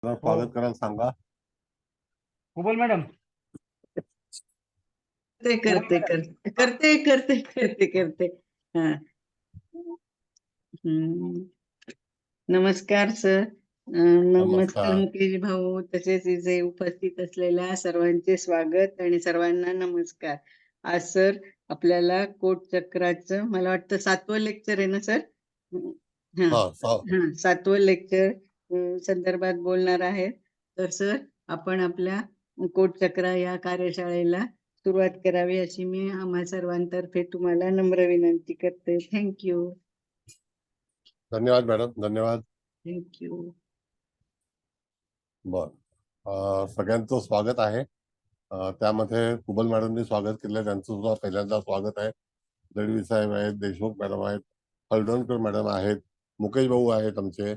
हो. स्वागत करायला सांगा. कुबल मॅडम. ते करते करते करते करते करते करते हा. नमस्कार सर. नमस्कार नमस्कार. मुकेश भाऊ, तसेच इथे उपस्थित असलेल्या सर्वांचे स्वागत आणि सर्वांना नमस्कार. आज सर आपल्याला कोट चक्राचं मला वाटतं 7वं लेक्चर आहे ना सर? हा हा हा 7वं लेक्चर संदर्भात बोलणार आहेत. तर सर आपण आपल्या कोट चक्र या कार्यशाळेला सुरुवात करावी अशी मी आम्हा सर्वांतर्फे तुम्हाला नम्र विनंती करते. थँक्यू. धन्यवाद मॅडम, धन्यवाद. थँक्यू. बर, सगळ्यांचं स्वागत आहे. त्यामध्ये कुबल मॅडमनी स्वागत केलं, त्यांचं सुद्धा पहिल्यांदा स्वागत आहे. दळवी साहेब आहेत, देशमुख मॅडम आहेत, हळदणकर मॅडम आहेत, मुकेश भाऊ आहेत आमचे.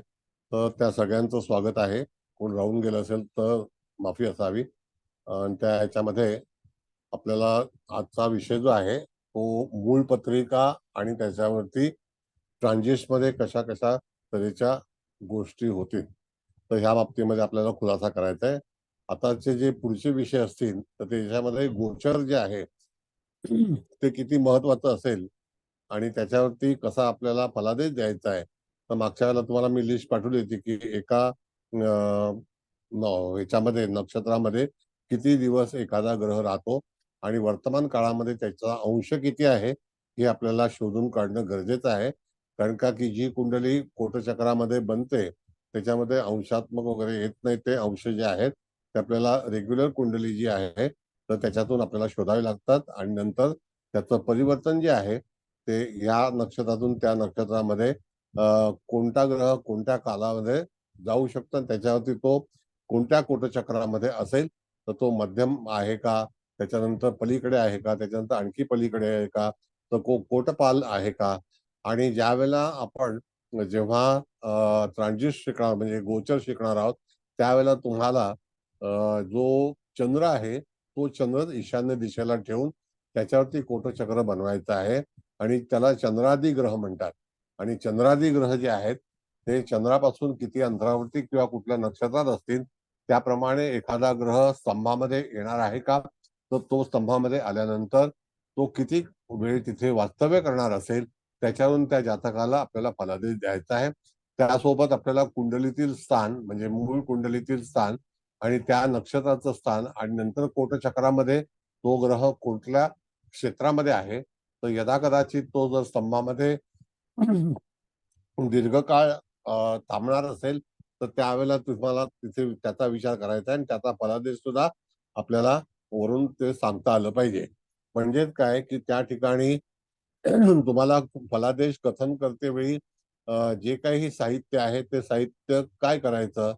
तर त्या सगळ्यांचं स्वागत आहे. कोण राहून गेलं असेल तर माफी असावी. आणि त्या ह्याच्यामध्ये आपल्याला आजचा विषय जो आहे तो मूळ पत्रिका आणि त्याच्यावरती ट्रान्झिस्टमध्ये कशा कशा तऱ्हेच्या गोष्टी होतील, तर ह्या बाबतीमध्ये आपल्याला खुलासा करायचा आहे. आताचे जे पुढचे विषय असतील तर त्याच्यामध्ये गोचर जे आहे ते किती महत्वाचं असेल आणि त्याच्यावरती कसा आपल्याला फलादेश द्यायचा आहे. तर मागच्या वेळेला तुम्हाला मी लिस्ट पाठवली होती की एका ह्याच्यामध्ये नक्षत्रामध्ये किती दिवस एखादा ग्रह राहतो आणि वर्तमान काळामध्ये त्याचा अंश किती आहे हे आपल्याला शोधून काढणं गरजेचं आहे. कारण का की जी कुंडली कोटचक्रामध्ये बनते त्याच्यामध्ये अंशात्मक वगैरे येत नाही. ते अंश जे आहेत ते आपल्याला रेग्युलर कुंडली जी आहे तर त्याच्यातून आपल्याला शोधावे लागतात आणि नंतर त्याचं परिवर्तन जे आहे ते या नक्षत्रातून त्या नक्षत्रामध्ये कोणता ग्रह कोणत्या कालामध्ये जाऊ शकतो, त्याच्यावरती तो कोणत्या कोटचक्रामध्ये असेल तर तो मध्यम आहे का, त्याच्यानंतर पलीकडे आहे का, त्याच्यानंतर आणखी पलीकडे आहे का, तर कोटपाल आहे का. आणि ज्या वेळेला आपण जेव्हा ट्रान्झिट शिकणार म्हणजे गोचर शिकणार आहोत त्यावेळेला तुम्हाला जो चंद्र आहे तो चंद्र ईशान्य दिशेला ठेवून त्याच्यावरती कोटचक्र बनवायचं आहे आणि त्याला चंद्रादी ग्रह म्हणतात. आणि चंद्रादी ग्रह जे आहेत ते चंद्रापासून किती अंतरावरती किंवा कुठल्या नक्षत्रात असतील त्याप्रमाणे एखादा ग्रह स्तंभामध्ये येणार आहे का, तर तो स्तंभामध्ये आल्यानंतर तो किती वेळ तिथे वास्तव्य करणार असेल त्याच्यावरून त्या जातकाला आपल्याला फलादेश द्यायचा आहे. त्यासोबत आपल्याला कुंडलीतील स्थान म्हणजे मूळ कुंडलीतील स्थान आणि त्या नक्षत्राचं स्थान आणि नंतर कोटचक्रामध्ये तो ग्रह कुठल्या क्षेत्रामध्ये आहे, तर यदाकदाचित तो जर स्तंभामध्ये दीर्घकाळ थांबणार असेल तर त्यावेळेला तुम्हाला तिथे त्याचा विचार करायचा आहे आणि त्याचा फलादेश सुद्धा आपल्याला वरून ते सांगता आलं पाहिजे. म्हणजेच काय की त्या ठिकाणी तुम्हाला फलादेश कथन करते वेळी जे काही साहित्य आहे ते साहित्य काय करायचं,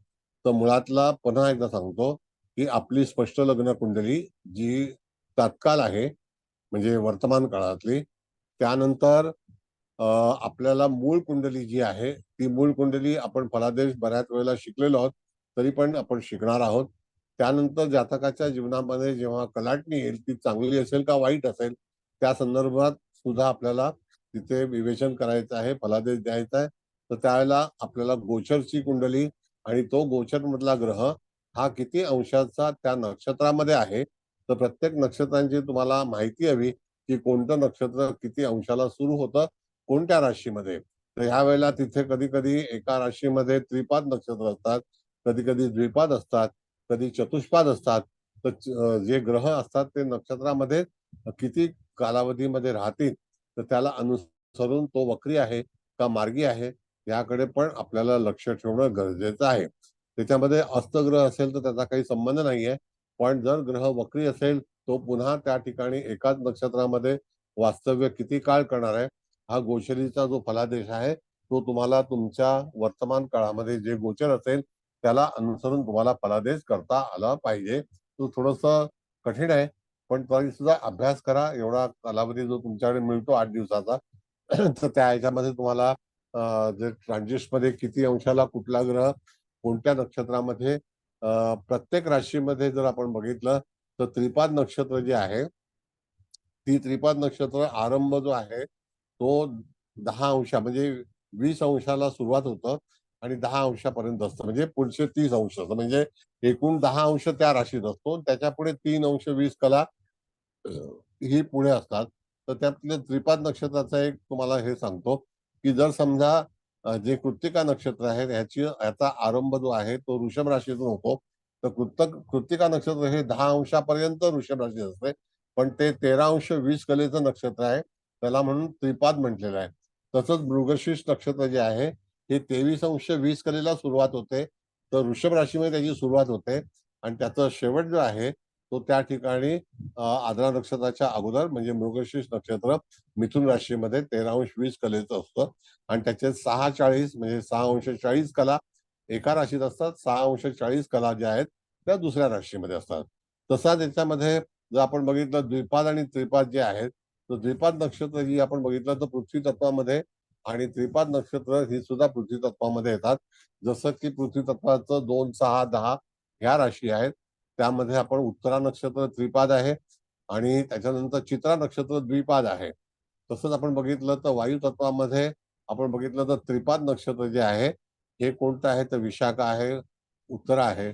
तर मुळातला पुन्हा एकदा सांगतो की आपली स्पष्ट लग्न कुंडली जी तात्काळ आहे म्हणजे वर्तमान काळातली, त्यानंतर आपल्याला मूळ कुंडली जी आहे ती मूळ कुंडली आपण फलादेश बऱ्याच वेळेला शिकलेलो आहोत तरी पण आपण शिकणार आहोत. त्यानंतर जातकाच्या जीवनामध्ये जेव्हा कलाटणी येईल ती चांगली असेल का वाईट असेल त्या संदर्भात सुद्धा आपल्याला तिथे विवेचन करायचं आहे, फलादेश द्यायचा आहे. तर त्यावेळेला आपल्याला गोचरची कुंडली आणि तो गोचर मधला ग्रह हा किती अंशाचा त्या नक्षत्रामध्ये आहे, तर प्रत्येक नक्षत्रांची तुम्हाला माहिती हवी की कोणतं नक्षत्र किती अंशाला सुरू होतं कोणत्या राशीमध्ये. तर ह्या वेळेला तिथे कधी कधी एका राशीमध्ये त्रिपाद नक्षत्र असतात, कधी कधी द्विपाद असतात, कधी चतुष्पाद असतात. तर जे ग्रह असतात ते नक्षत्रामध्ये किती कालावधीमध्ये राहतील तर त्याला अनुसरून तो वक्री आहे का मार्गी आहे याकडे पण आपल्याला लक्ष ठेवणं गरजेचं आहे. त्याच्यामध्ये अस्तग्रह असेल तर त्याचा काही संबंध नाहीये, पण जर ग्रह वक्री असेल तो पुन्हा त्या ठिकाणी एकाच नक्षत्रामध्ये वास्तव्य किती काळ करणार आहे हा गोचरीचा जो फलादेश आहे तो तुम्हाला तुमच्या वर्तमान काळामध्ये जे गोचर असेल त्याला अनुसरून तुम्हाला फलादेश करता आला पाहिजे. तो थोडस कठीण आहे पण तरी सुद्धा अभ्यास करा. एवढा कालावधी जो तुमच्याकडे मिळतो 8 दिवसाचा तर त्या ह्याच्यामध्ये तुम्हाला जे ट्रान्झिस्ट मध्ये किती अंशाला कुठला ग्रह कोणत्या नक्षत्रामध्ये प्रत्येक राशीमध्ये जर आपण बघितलं तर त्रिपाद नक्षत्र जे आहे ती त्रिपाद नक्षत्र आरंभ जो आहे तो 10 अंश म्हणजे 20 अंशाला सुरुवात होतं आणि 10 अंशापर्यंत असतं, म्हणजे पुढचे 30 अंश असतं, म्हणजे एकूण 10 अंश त्या राशीत असतो. त्याच्या पुढे 3 अंश 20 कला ही पुढे असतात. तर त्यातले त्रिपाद नक्षत्राचा एक तुम्हाला हे सांगतो की जर समजा जे कृत्तिका नक्षत्र आहे याचा आरंभ जो आहे तो वृषभ राशीतून होतो. तर कृत्तिका नक्षत्र हे 10 अंशापर्यंत वृषभ राशीत असते, पण ते 13 अंश 20 कलेचं नक्षत्र आहे, त्याला म्हणून त्रिपाद म्हटलेलं आहे. तसंच मृगशीर्ष नक्षत्र जे आहे हे 23 अंश 20 कलेला सुरुवात होते, तर वृषभ राशीमध्ये त्याची सुरुवात होते आणि त्याचा शेवट जो आहे तो त्या ठिकाणी आद्रा नक्षत्राच्या अगोदर म्हणजे मृगशीर्ष नक्षत्र मिथुन राशीमध्ये 13 अंश 20 कलेचं असतं आणि त्याचे 6:40 म्हणजे 6 अंश 40 कला एका राशीत असतात, 6 अंश 40 कला ज्या आहेत त्या दुसऱ्या राशीमध्ये असतात. तसा त्याच्यामध्ये जर आपण बघितलं द्विपाद आणि त्रिपाद जे आहेत, तर द्विपाद नक्षत्र ही आपण बघितलं तर पृथ्वी तत्वामध्ये आणि त्रिपाद नक्षत्र ही सुद्धा पृथ्वी तत्वामध्ये येतात. जसं की पृथ्वी तत्वाचं 2, 6, 10 ह्या राशी आहेत, त्यामध्ये आपण उत्तरा नक्षत्र त्रिपाद आहे आणि त्याच्यानंतर चित्रा नक्षत्र द्विपाद आहे. तसंच आपण बघितलं तर वायू तत्वामध्ये आपण बघितलं तर त्रिपाद नक्षत्र जे आहे हे कोणतं आहे तर विशाखा आहे, उत्तरा आहे,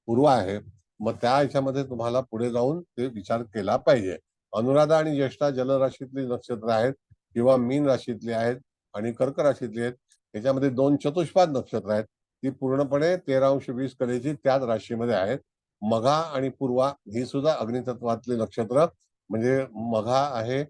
पूर्व आहे. मग त्या ह्याच्यामध्ये तुम्हाला पुढे जाऊन ते विचार केला पाहिजे. अनुराधा आणि ज्येष्ठा जलराशीतली नक्षत्र आहेत किंवा मीन राशीतली आहेत आणि कर्क राशीतली आहेत. त्याच्यामध्ये 2 चतुष्पाद नक्षत्र आहेत, ती पूर्णपणे 13 अंश 20 कलेची त्याच राशीमध्ये आहेत. मघा आणि पूर्वा ही सुद्धा अग्नितत्वातली नक्षत्र, म्हणजे मघा आहे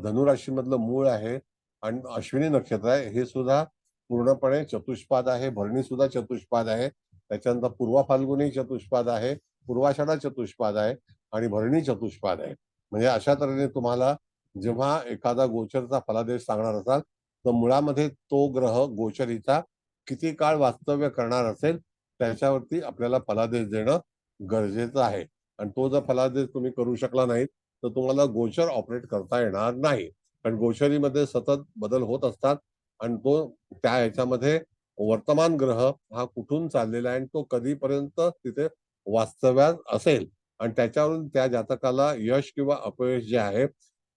धनु राशीमधलं मूळ आहे आणि अश्विनी नक्षत्र आहे, हे सुद्धा पूर्णपणे चतुष्पाद आहे. भरणी सुद्धा चतुष्पाद आहे. त्याच्यानंतर पूर्वा फाल्गुनी चतुष्पाद आहे, पूर्वाषाढा चतुष्पाद आहे आणि भरणी चतुष्पाद आहे. म्हणजे अशा तऱ्हेने तुम्हाला जेव्हा एखादा गोचरचा फलादेश सांगणार असाल तर मुळामध्ये तो ग्रह गोचरीचा किती काळ वास्तव्य करणार असेल त्याच्यावरती आपल्याला फलादेश देणं गरजेचं आहे. आणि तो जर फलादेश तुम्ही करू शकला नाही तर तुम्हाला गोचर ऑपरेट करता येणार नाही, कारण गोचरीमध्ये सतत बदल होत असतात आणि तो त्या ह्याच्यामध्ये वर्तमान ग्रह हा कुठून चाललेला आहे आणि तो कधीपर्यंत तिथे वास्तव्यात असेल आणि त्याच्यावरून त्या जातकाला यश किंवा अपयश जे आहे,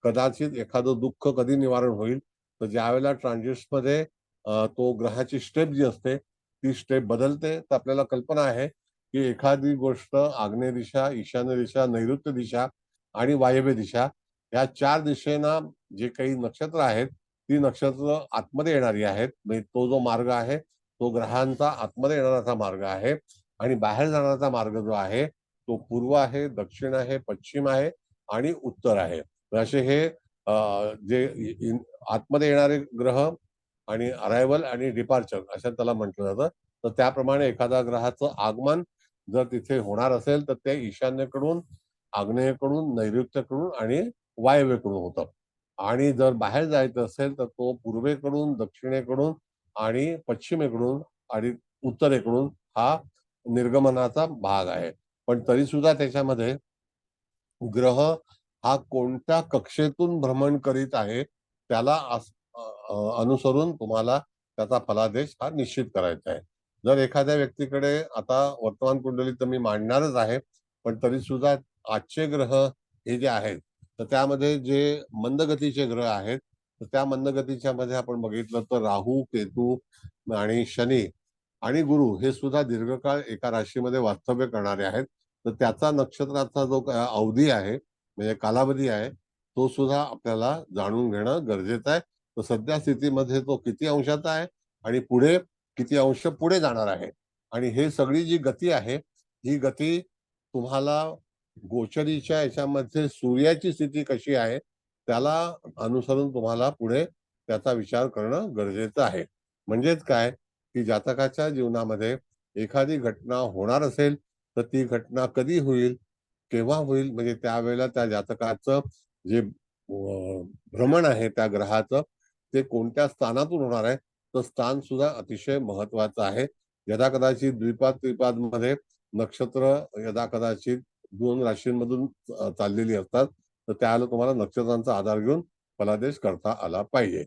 कदाचित एखादं दुःख कधी निवारण होईल तर ज्यावेळेला ट्रान्झिट्समध्ये तो ग्रहाची स्टेप जी असते ती स्टेप बदलते. तर आपल्याला कल्पना आहे की एखादी गोष्ट आग्नेय दिशा, ईशान्य दिशा, नैऋत्य दिशा आणि वायव्य दिशा या 4 दिशेना जे काही नक्षत्र आहेत ती नक्षत्र आतमध्ये येणारी आहेत. म्हणजे तो जो मार्ग आहे तो ग्रहांचा आतमध्ये येणारा मार्ग आहे आणि बाहेर जाणारा मार्ग जो आहे तो पूर्व आहे, दक्षिण आहे, पश्चिम आहे आणि उत्तर आहे. असे हे जे आतमध्ये येणारे ग्रह आणि अरायव्हल आणि डिपार्चर असं त्याला म्हटलं जातं. तर त्याप्रमाणे एखाद्या ग्रहाचं आगमन जर तिथे होणार असेल तर ते ईशान्येकडून, आग्नेयेकडून, नैऋत्येकडून आणि वायव्येकडून होतं आणि जर बाहेर जायचं असेल तर तो पूर्वेकडून, दक्षिणेकडून आणि पश्चिमेकडून आणि उत्तरेकडून हा निर्गमनाचा भाग आहे. पण तरी सुद्धा त्याच्यामध्ये ग्रह हा कोणत्या कक्षेतून भ्रमण करीत आहे त्याला अनुसरून तुम्हाला त्याचा फलादेश हा निश्चित करायचा आहे. जर एखाद्या व्यक्तीकडे आता वर्तमान कुंडली तर मी मांडणारच आहे, पण तरी सुद्धा आजचे ग्रह हे जे आहेत तर त्यामध्ये जे मंदगतीचे ग्रह आहेत तर त्या मंदगतीच्या मध्ये आपण बघितलं तर राहू, केतू आणि शनी आणि गुरु हे सुद्धा दीर्घकाळ एका राशीमध्ये वास्तव्य करणारे आहेत. तर त्याचा नक्षत्राचा जो अवधी आहे म्हणजे कालावधी आहे तो सुद्धा आपल्याला जाणून घेणं गरजेचं आहे. तर सध्या स्थितीमध्ये तो किती अंशाचा आहे आणि पुढे किती अंश पुढे जाणार आहे आणि हे सगळी जी गती आहे ही गती तुम्हाला गोचरीच्या याच्यामध्ये सूर्याची स्थिती कशी आहे त्याला अनुसरून तुम्हाला पुढे त्याचा विचार करणं गरजेचं आहे. म्हणजेच काय की जातकाच्या जीवनामध्ये एखादी घटना होणार असेल तर ती घटना कधी होईल, केव्हा होईल, म्हणजे त्यावेळेला त्या जातकाचं जे भ्रमण आहे त्या ग्रहाचं ते कोणत्या स्थानातून होणार आहे तर स्थान सुद्धा अतिशय महत्वाचं आहे. यदा कदाचित द्विपाद त्रिपाद मध्ये नक्षत्र यदा कदाचित 2 राशींमधून चाललेली असतात तर त्यावेळेला तुम्हाला नक्षत्रांचा आधार घेऊन फलादेश करता आला पाहिजे.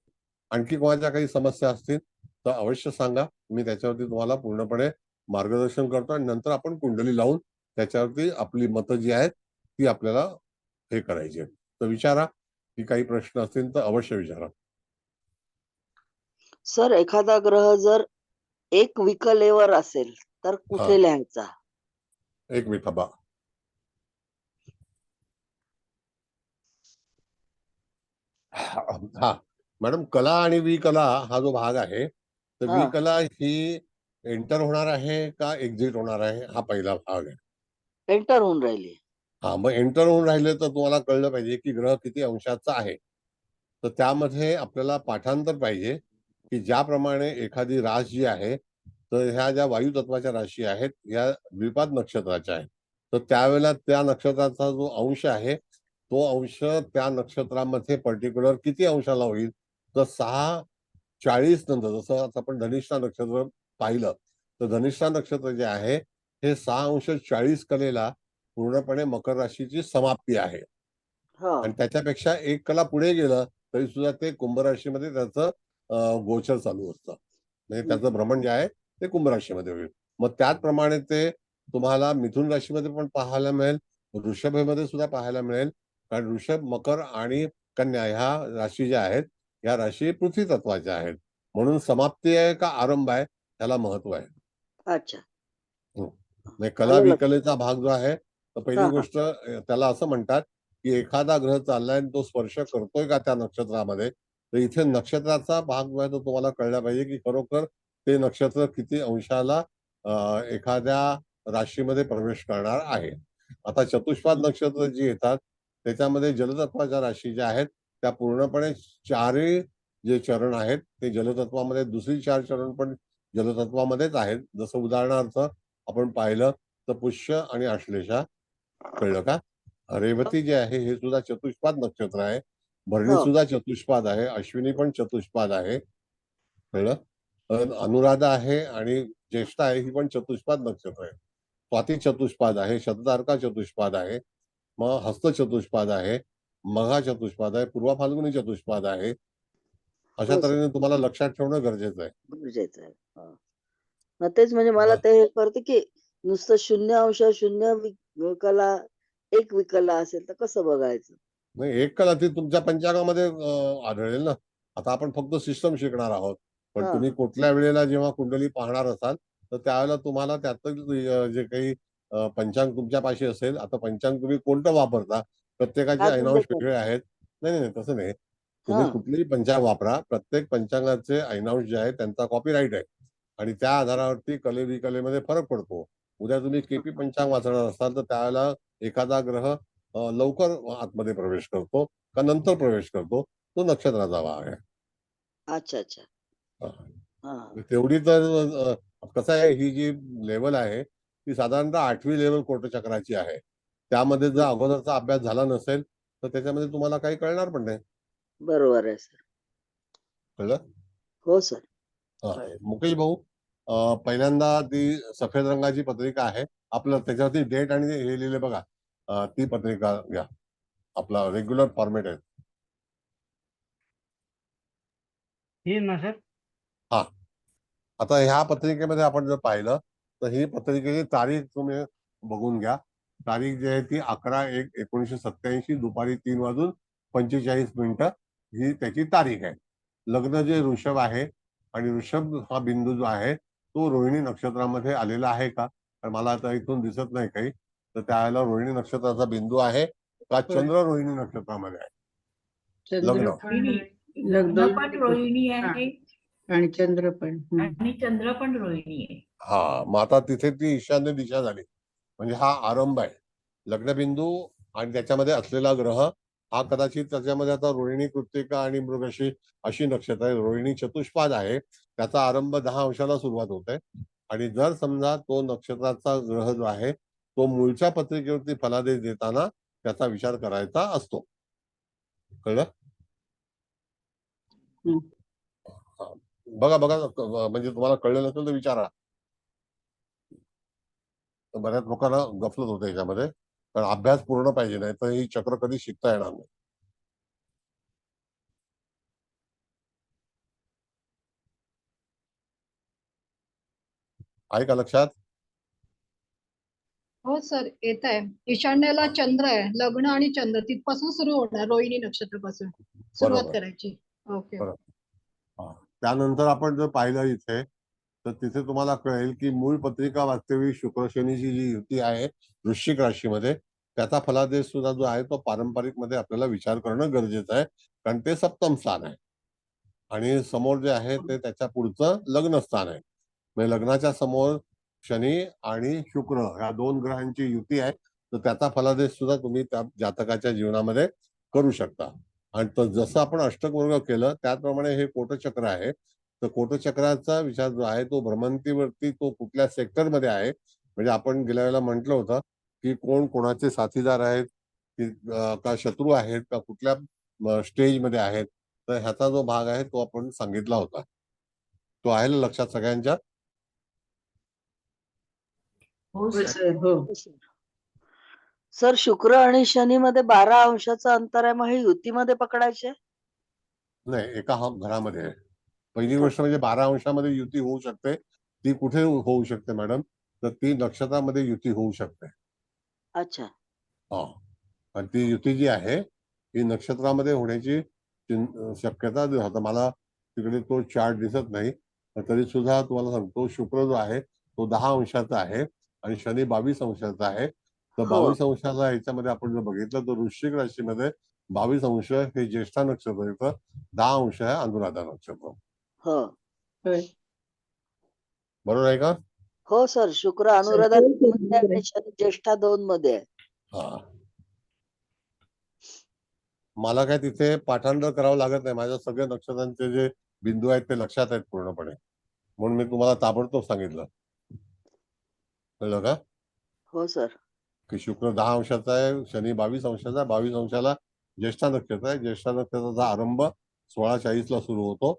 आणखी कोणाच्या काही समस्या असतील तर अवश्य सांगा, मी त्याच्यावरती तुम्हाला पूर्णपणे मार्गदर्शन करतो आणि नंतर आपण कुंडली लावून त्याच्यावरती आपली मतं जी आहेत ती आपल्याला हे करायची आहेत. तर विचारा की काही प्रश्न असतील तर अवश्य विचारा. सर एखादा ग्रह जर एक विकलेवर असेल तर हा कुठे लिहायचा? एक मिनिट थांबा. हा मॅडम, कला आणि विकला हा जो भाग आहे, तर हा विकला ही एंटर होणार आहे का एक्झिट होणार आहे, हा पहिला भाग आहे. एंटर होऊन राहिली. हा, मग एंटर होऊन राहिले तर तुम्हाला कळलं पाहिजे की ग्रह किती अंशाचा आहे. तर त्यामध्ये आपल्याला पाठांतर पाहिजे की ज्याप्रमाणे एखादी रास जी आहे, तर ह्या ज्या वायू तत्वाच्या राशी आहेत या द्विपाद नक्षत्राच्या आहेत. तर त्यावेळेला त्या नक्षत्राचा जो अंश आहे तो अंश त्या नक्षत्रामध्ये पर्टिक्युलर किती अंशाला होईल, तर 6:40 नंतर, जसं आता आपण धनिष्ठा नक्षत्र पाहिलं, तर धनिष्ठा नक्षत्र जे आहे हे 6:40 कलेला पूर्णपणे मकर राशीची समाप्ती आहे. हा आणि त्याच्यापेक्षा एक कला पुढे गेलं तरी सुद्धा ते कुंभ राशीमध्ये त्याचं गोचर चालू असतं. म्हणजे त्याचं भ्रमण जे आहे ते कुंभ राशीमध्ये होईल. मग त्याचप्रमाणे ते तुम्हाला मिथुन राशीमध्ये पण पाहायला मिळेल, वृषभेमध्ये सुद्धा पाहायला मिळेल. कारण वृषभ, मकर आणि कन्या ह्या राशी ज्या आहेत, या राशी पृथ्वी तत्वाच्या आहेत. म्हणून समाप्ती आहे का आरंभ आहे त्याला महत्व आहे. अच्छा. म्हणजे कला आलं लक्षात. विकलेचा भाग जो आहे, तर पहिली हा हा गोष्ट त्याला असं म्हणतात की एखादा ग्रह चाललाय आणि तो स्पर्श करतोय का त्या नक्षत्रामध्ये. तर इथे नक्षत्राचा भाग जो आहे तो तुम्हाला कळला पाहिजे की खरोखर ते नक्षत्र किती अंशाला एखाद्या राशीमध्ये प्रवेश करणार आहे. आता चतुष्पाद नक्षत्र जी येतात त्याच्यामध्ये जलतत्वाच्या राशी ज्या आहेत त्या पूर्णपणे चारही जे चरण आहेत ते जलतत्वामध्ये, दुसरी 4 चरण पण जलतत्वामध्येच आहेत. जसं उदाहरणार्थ आपण पाहिलं तर पुष्य आणि आश्लेषा. कळलं का? रेवती जे आहे हे सुद्धा चतुष्पाद नक्षत्र आहे. भरणी हो सुद्धा चतुष्पाद आहे. अश्विनी पण चतुष्पाद आहे. कळलं? अनुराधा आहे आणि ज्येष्ठा आहे ही पण चतुष्पाद नक्षत्र आहे. स्वाती चतुष्पाद आहे. शतधारका चतुष्पाद आहे. मग हस्त चतुष्पाद आहे. मघा चतुष्पाद आहे. पूर्वा फाल्गुनी चतुष्पाद आहे. अशा हो सर, तऱ्हेने तुम्हाला लक्षात ठेवणं गरजेचं आहे. गरजेचं आहे. हा. मग तेच म्हणजे मला ते हे कळतं की नुसतं 0 अंश 0 विकला, एक विकला असेल तर कसं बघायचं? नाही, एक कला ती तुमच्या पंचांगामध्ये आढळेल ना. आता आपण फक्त सिस्टम शिकणार आहोत. पण हा तुम्ही कुठल्या वेळेला जेव्हा कुंडली पाहणार असाल तर त्यावेळेला तुम्हाला त्यातलं जे काही पंचांग तुमच्यापाशी असेल, आता पंचांग तुम्ही कोणतं वापरता, प्रत्येकाचे ऐनांश आधुनिक. वेगळे आहेत. नाही नाही तसं नाही. हा तुम्ही कुठलेही पंचांग वापरा, प्रत्येक पंचांगाचे ऐनांश जे आहेत त्यांचा कॉपीराईट आहे. आणि त्या आधारावरती कले विकलेमध्ये फरक पडतो. उद्या तुम्ही केपी पंचांग वाचणार असाल तर त्यावेळेला एखादा ग्रह लवकर आतमध्ये प्रवेश करतो का नंतर प्रवेश करतो, तो नक्षत्राचा भाग आहे. अच्छा अच्छा. हा. हा तेवढी तर कसं आहे, ही जी लेवल आहे ती साधारणतः 8वी लेवल कोटचक्राची आहे. त्यामध्ये जर अगोदरचा अभ्यास झाला नसेल तर त्याच्यामध्ये तुम्हाला काही कळणार पण नाही. बरोबर आहे सर. कळलं? हो सर. हा. मुकेश भाऊ, पहिल्यांदा ती सफेद रंगाची पत्रिका आहे. आपलं त्याच्यावरती डेट आणि हे लिहिले बघा. ती पत्रिका घ्या. आपला रेग्युलर फॉर्मेट आहे. ही ना सर. हा. आता ह्या पत्रिकेमध्ये आपण जर पाहिलं तर ही पत्रिकेची तारीख तुम्ही बघून घ्या. तारीख जी आहे ती 11/1/1987 दुपारी 3:45 ही त्याची तारीख आहे. लग्न जे वृषभ आहे आणि वृषभ हा बिंदू जो आहे तो रोहिणी नक्षत्रामध्ये आलेला आहे का? तर मला आता इथून दिसत नाही काही. तर त्यावेळेला रोहिणी नक्षत्राचा बिंदू आहे का चंद्र रोहिणी नक्षत्रामध्ये आहे? चंद्र लग्न. पण लग्न पण रोहिणी हा, आहे आणि चंद्र पण आणि चंद्र पण रोहिणी आहे. हा, मग आता तिथे ती ईशान्य दिशा झाली. म्हणजे हा आरंभ आहे. लग्नबिंदू आणि त्याच्यामध्ये असलेला ग्रह हा कदाचित त्याच्यामध्ये आता रोहिणी, कृत्तिका आणि मृगशी अशी नक्षत्र आहे. रोहिणी चतुष्पाद आहे. त्याचा आरंभ 10 अंशाला सुरुवात होते. आणि जर समजा तो नक्षत्राचा ग्रह जो आहे तो मूळच्या पत्रिकेवरती फलादेश देताना त्याचा विचार करायचा असतो. कळलं? हा. बघा बघा, म्हणजे तुम्हाला कळलं नसेल तर विचारा. बऱ्याच लोकांना गफलत होते याच्यामध्ये. कारण अभ्यास पूर्ण पाहिजे, नाही तर ही चक्र कधी शिकता येणार नाही. आहे का लक्षात? हो सर, येत आहे. ईशान्येला चंद्र आहे, लग्न आणि चंद्र तिथपासून सुरू होणार, रोहिणी नक्षत्रापासून सुरुवात बरोबर करायची. ओके. बरोबर. हा. त्यानंतर आपण जर पाहिलं इथे तर तिथे तुम्हाला कळेल की मूळ पत्रिका वास्तविक शुक्र शनीची जी युती आहे वृश्चिक राशीमध्ये, त्याचा फलादेश सुद्धा जो आहे तो पारंपरिक मध्ये आपल्याला विचार करणं गरजेचं आहे, कारण ते सप्तम स्थान आहे आणि समोर जे आहे ते त्याच्या पुढचं लग्न स्थान आहे. म्हणजे लग्नाच्या समोर शनी आणि शुक्र या दोन ग्रहांची युती आहे, तर त्याचा फलादेश सुद्धा तुम्ही त्या जातकाच्या जीवनामध्ये करू शकता. आणि जसं आपण अष्टक वर्ग केलं त्याप्रमाणे हे कोटचक्र आहे, तर कोटचक्राचा विचार जो आहे तो भ्रमंतीवरती तो कुठल्या सेक्टरमध्ये आहे, म्हणजे आपण गेल्या वेळेला म्हटलं होतं की कोण कोणाचे साथीदार आहेत, की का शत्रू आहेत, का कुठल्या स्टेजमध्ये आहेत, तर ह्याचा जो भाग आहे तो आपण सांगितला होता. तो आहे ना लक्षात सगळ्यांच्या? हो हो सर. सर, हो. सर शुक्र आणि शनी मध्ये 12 अंशाचं अंतर आहे, मग हे युतीमध्ये पकडायचे? नाही, एका घरामध्ये आहे. पहिली गोष्ट म्हणजे 12 अंशामध्ये युती होऊ शकते. ती कुठे होऊ शकते मॅडम? तर ती नक्षत्रामध्ये युती होऊ शकते. अच्छा. हा. आणि ती युती जी आहे ही नक्षत्रामध्ये होण्याची शक्यता आता मला तिकडे तो चार्ट दिसत नाही, पण तरी सुद्धा तुम्हाला सांगतो शुक्र जो आहे तो 10 अंशाचा आहे आणि शनी 22 अंशाचा आहे. तर हो. 22 अंशाचा ह्याच्यामध्ये आपण जर बघितलं तर वृश्चिक राशीमध्ये 22 अंश हे ज्येष्ठा नक्षत्र येतं, 10 अंश आहे अनुराधा नक्षत्र. हो. होय. बरोबर आहे का? हो सर, शुक्र अनुराधा मध्ये आहे आणि शनी ज्येष्ठा 2 मध्ये आहे. हा. मला काय तिथे पाठांतर करावं लागत नाही, माझ्या सगळ्या नक्षत्रांचे जे बिंदू आहेत ते लक्षात आहेत पूर्णपणे, म्हणून मी तुम्हाला ताबडतोब सांगितलं. कळलं का? हो सर. की शुक्र 10 अंशाचा आहे, शनी 22 अंशाचा आहे, 22 अंशाला ज्येष्ठा नक्षत्र आहे. ज्येष्ठा नक्षत्राचा आरंभ 16:40 ला सुरू होतो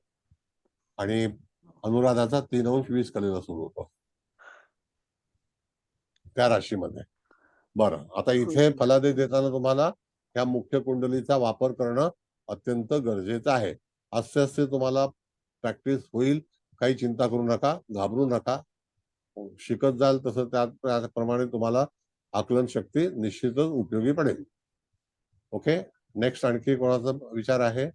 आणि अनुराधाचा 3:20 कलेला सुरू होतो त्या राशीमध्ये. बरं, आता इथे फलादेश देताना तुम्हाला या मुख्य कुंडलीचा वापर करणं अत्यंत गरजेचं आहे. असे असे तुम्हाला प्रॅक्टिस होईल, काही चिंता करू नका, घाबरू नका. शिकत जाल तसं त्याप्रमाणे तुम्हाला आकलन शक्ती निश्चितच उपयोगी पडेल. ओके, नेक्स्ट आणखी कोणाचा विचार आहे?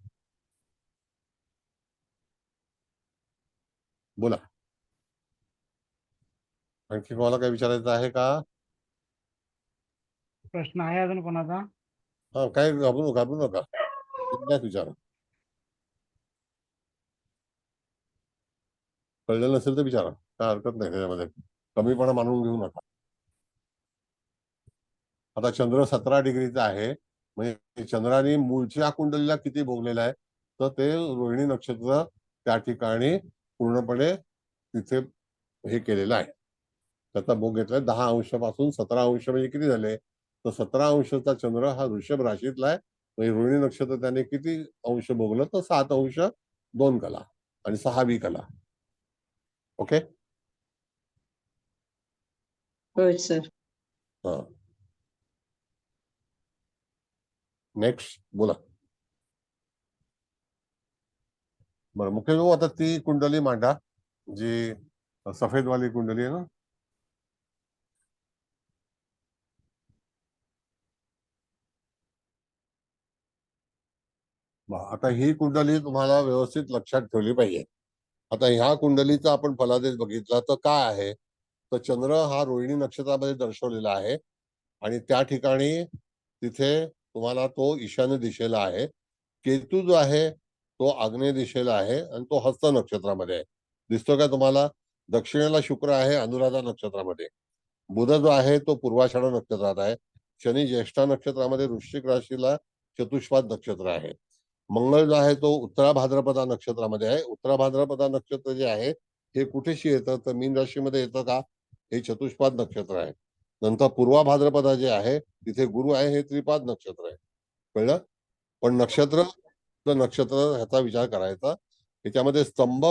बोला, आणखी कोणाला काही विचारायचं आहे का? प्रश्न आहे अजून कोणाचा? हा, काय घाबरू नका, बिनधास्त विचारा. कळलेलं नसेल तर विचारा, काय हरकत नाही, त्याच्यामध्ये कमीपणा मानून घेऊ नका. आता चंद्र 17 डिग्रीचा आहे, म्हणजे चंद्राने मूळच्या कुंडलीला किती भोगलेला आहे, तर ते रोहिणी नक्षत्र त्या ठिकाणी पूर्णपणे तिथे हे केलेलं आहे, त्याचा भोग घेतलाय. 10 अंशापासून 17 अंश म्हणजे किती झाले, तर 17 अंशचा चंद्र हा वृषभ राशीतला आहे. म्हणजे रोहिणी नक्षत्र त्याने किती अंश भोगलं, तर 7 अंश 2 कला आणि 6वी कला. ओके. होय सर. हा, नेक्स्ट बोला. बरं, मुख्य आता ती कुंडली मांडा जी सफेदवाली कुंडली आहे ना. आता ही कुंडली तुम्हाला व्यवस्थित लक्षात ठेवली पाहिजे. आता ह्या कुंडलीचा आपण फलादेश बघितला तर काय आहे, तर चंद्र हा रोहिणी नक्षत्रामध्ये दर्शवलेला आहे आणि त्या ठिकाणी तिथे तुम्हाला तो ईशान्य दिशेला आहे. केतू जो आहे तो आग्नेय दिशेला आहे आणि तो हस्त नक्षत्रामध्ये आहे. दिसतो का तुम्हाला? दक्षिणेला शुक्र आहे अनुराधा नक्षत्रामध्ये. बुध जो आहे तो पूर्वाषाढा नक्षत्रात आहे. शनी ज्येष्ठा नक्षत्रामध्ये वृश्चिक राशीला चतुष्पाद नक्षत्र आहे. मंगळ जो आहे तो उत्तरा भाद्रपदा नक्षत्रामध्ये आहे. उत्तरा भाद्रपदा नक्षत्र जे आहे हे कुठेशी येतं, तर मीन राशीमध्ये येतं का? हे चतुष्पाद नक्षत्र आहे. नंतर पूर्वा भाद्रपदा जे आहे तिथे गुरु आहे, हे त्रिपाद नक्षत्र आहे. कळलं? पण नक्षत्र ह्याचा विचार करायचा. ह्याच्यामध्ये स्तंभ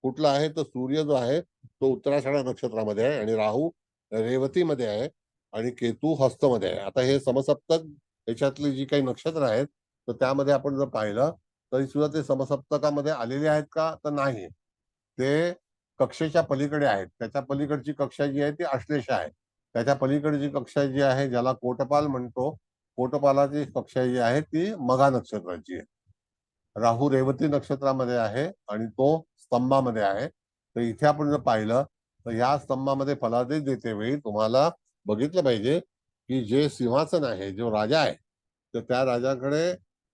कुठला आहे, तर सूर्य जो आहे तो उत्तराषाढा नक्षत्रामध्ये आहे आणि राहू रेवतीमध्ये आहे आणि केतू हस्तमध्ये आहे. आता हे समसप्तक याच्यातली जी काही नक्षत्र आहेत तर त्यामध्ये आपण जर पाहिलं तरी सुद्धा ते समसप्तकामध्ये आलेले आहेत का, तर नाही. ते कक्षेच्या पलीकडे आहेत. त्याच्या पलीकडची कक्षा जी आहे ती आश्लेषा आहे. त्याच्या पलीकडची कक्षा जी आहे ज्याला कोटपाल म्हणतो, कोटपालाची कक्षा जी आहे ती मघा नक्षत्राची आहे. राहू रेवती नक्षत्रामध्ये आहे आणि तो स्तंभामध्ये आहे तर इथे आपण जर पाहिलं तर ह्या स्तंभामध्ये फलादेश देते वेळी तुम्हाला बघितलं पाहिजे की जे सिंहासन आहे, जो राजा आहे, तर त्या राजाकडे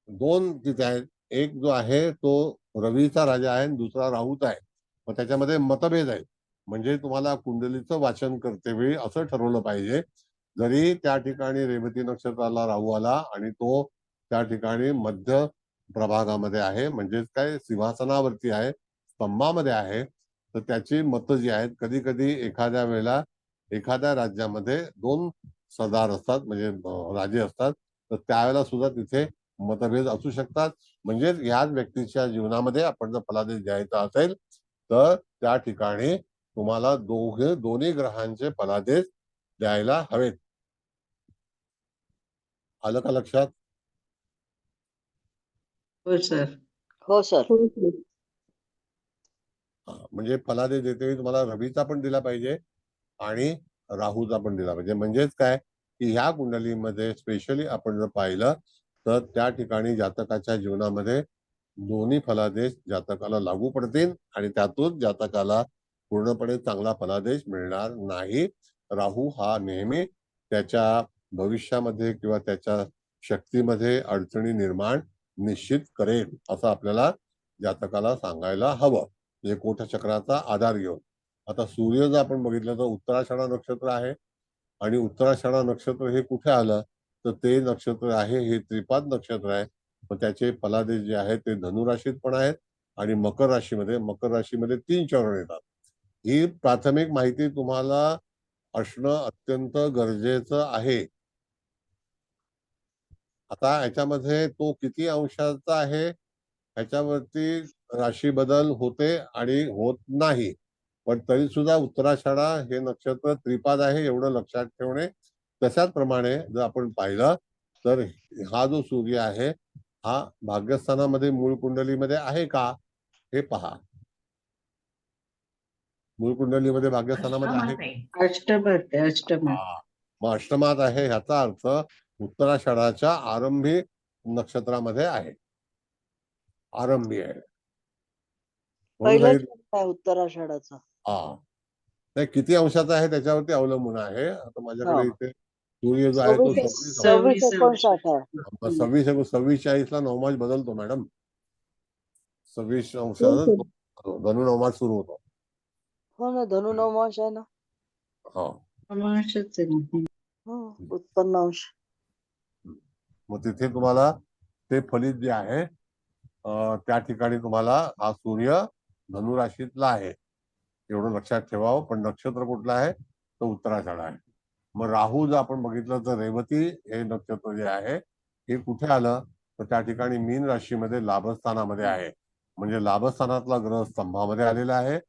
दोन तिथे आहेत. एक जो आहे तो रवीचा राजा आहे आणि दुसरा राहूचा आहे. मग त्याच्यामध्ये मतभेद आहेत. म्हणजे तुम्हाला कुंडलीचं वाचन करते वेळी असं ठरवलं पाहिजे, जरी त्या ठिकाणी रेवती नक्षत्राला राहू आला आणि तो त्या ठिकाणी मध्य प्रभागामध्ये आहे, म्हणजेच काय सिंहासनावरती आहे, स्तंभामध्ये आहे, तर त्याची मतं जी आहेत, कधी कधी एखाद्या वेळेला एखाद्या राज्यामध्ये दोन सरदार असतात, म्हणजे राजे असतात, तर त्यावेळेला सुद्धा तिथे मतभेद असू शकतात. म्हणजे ह्याच व्यक्तीच्या जीवनामध्ये आपण जर फलादेश द्यायचा असेल तर त्या ठिकाणी तुम्हाला दोन्ही ग्रहांचे फलादेश द्यायला हवेत. आलं का लक्षात? हो सर. हो सर. म्हणजे फलादेश देते तुम्हाला रवीचा पण दिला पाहिजे आणि राहूचा पण दिला पाहिजे. म्हणजेच काय की ह्या कुंडलीमध्ये स्पेशली आपण जर पाहिलं तर त्या ठिकाणी जातकाच्या जीवनामध्ये दोन्ही फलादेश जातकाला लागू पडतील आणि त्यातून जातकाला पूर्णपणे चांगला फलादेश मिळणार नाही. राहू हा नेहमी त्याच्या भविष्यामध्ये किंवा त्याच्या शक्तीमध्ये अडचणी निर्माण निश्चित करेल असं आपल्याला जातकाला सांगायला हवं. म्हणजे कोटचक्राचा आधार घेऊन. आता सूर्य जर आपण बघितलं तर उत्तराषाढा नक्षत्र आहे आणि उत्तराषाढा नक्षत्र हे कुठे आलं तर ते नक्षत्र आहे हे त्रिपाद नक्षत्र आहे. मग त्याचे फलादेश जे आहेत ते धनुराशीत पण आहेत आणि मकर राशीमध्ये 3 चरण येतात. ही प्राथमिक माहिती तुम्हाला असणं अत्यंत गरजेचं आहे. आता याच्यामध्ये तो किती अंशाचा आहे ह्याच्यावरती राशी बदल होते आणि होत नाही, पण तरी सुद्धा उत्तराषाढा हे नक्षत्र त्रिपाद आहे एवढं लक्षात ठेवणे. तशाच प्रमाणे जर आपण पाहिलं तर हा जो सूर्य आहे हा भाग्यस्थानामध्ये मूळ कुंडलीमध्ये आहे का हे पहा. मूळ कुंडलीमध्ये भाग्यस्थानामध्ये आहे अष्टमात का? आहे. अष्टमात आहे, अष्टमात. मग अष्टमात आहे ह्याचा अर्थ उत्तराषाढाच्या आरंभी नक्षत्रामध्ये आहे, आरंभी आहे. म्हणून पहिलं सांगितलं चरण आहे उत्तराषाढाचा. हा नाही किती अंशाचा आहे त्याच्यावरती अवलंबून आहे. आता माझ्याकडे इथे सूर्य जो आहे तो 26 26 26 अंश. 29 आहे. 26 ला नवमास बदलतो मॅडम. 26 अंशाचा धनु नवमास सुरू होतो. हो ना, धनु नवमांश आहे ना. हा अंशच आहे ना. हो, उत्पन्नांश. मग तिथे तुम्हाला ते फलित जे आहे त्या ठिकाणी तुम्हाला हा सूर्य धनुराशीतला आहे एवढं लक्षात ठेवावं. पण नक्षत्र कुठलं आहे तर उत्तराषाढा आहे. मग राहू जर आपण बघितलं तर रेवती हे नक्षत्र जे आहे हे कुठे आलं तर त्या ठिकाणी मीन राशीमध्ये लाभस्थानामध्ये आहे. म्हणजे लाभस्थानातला ग्रह स्तंभामध्ये आलेला आहे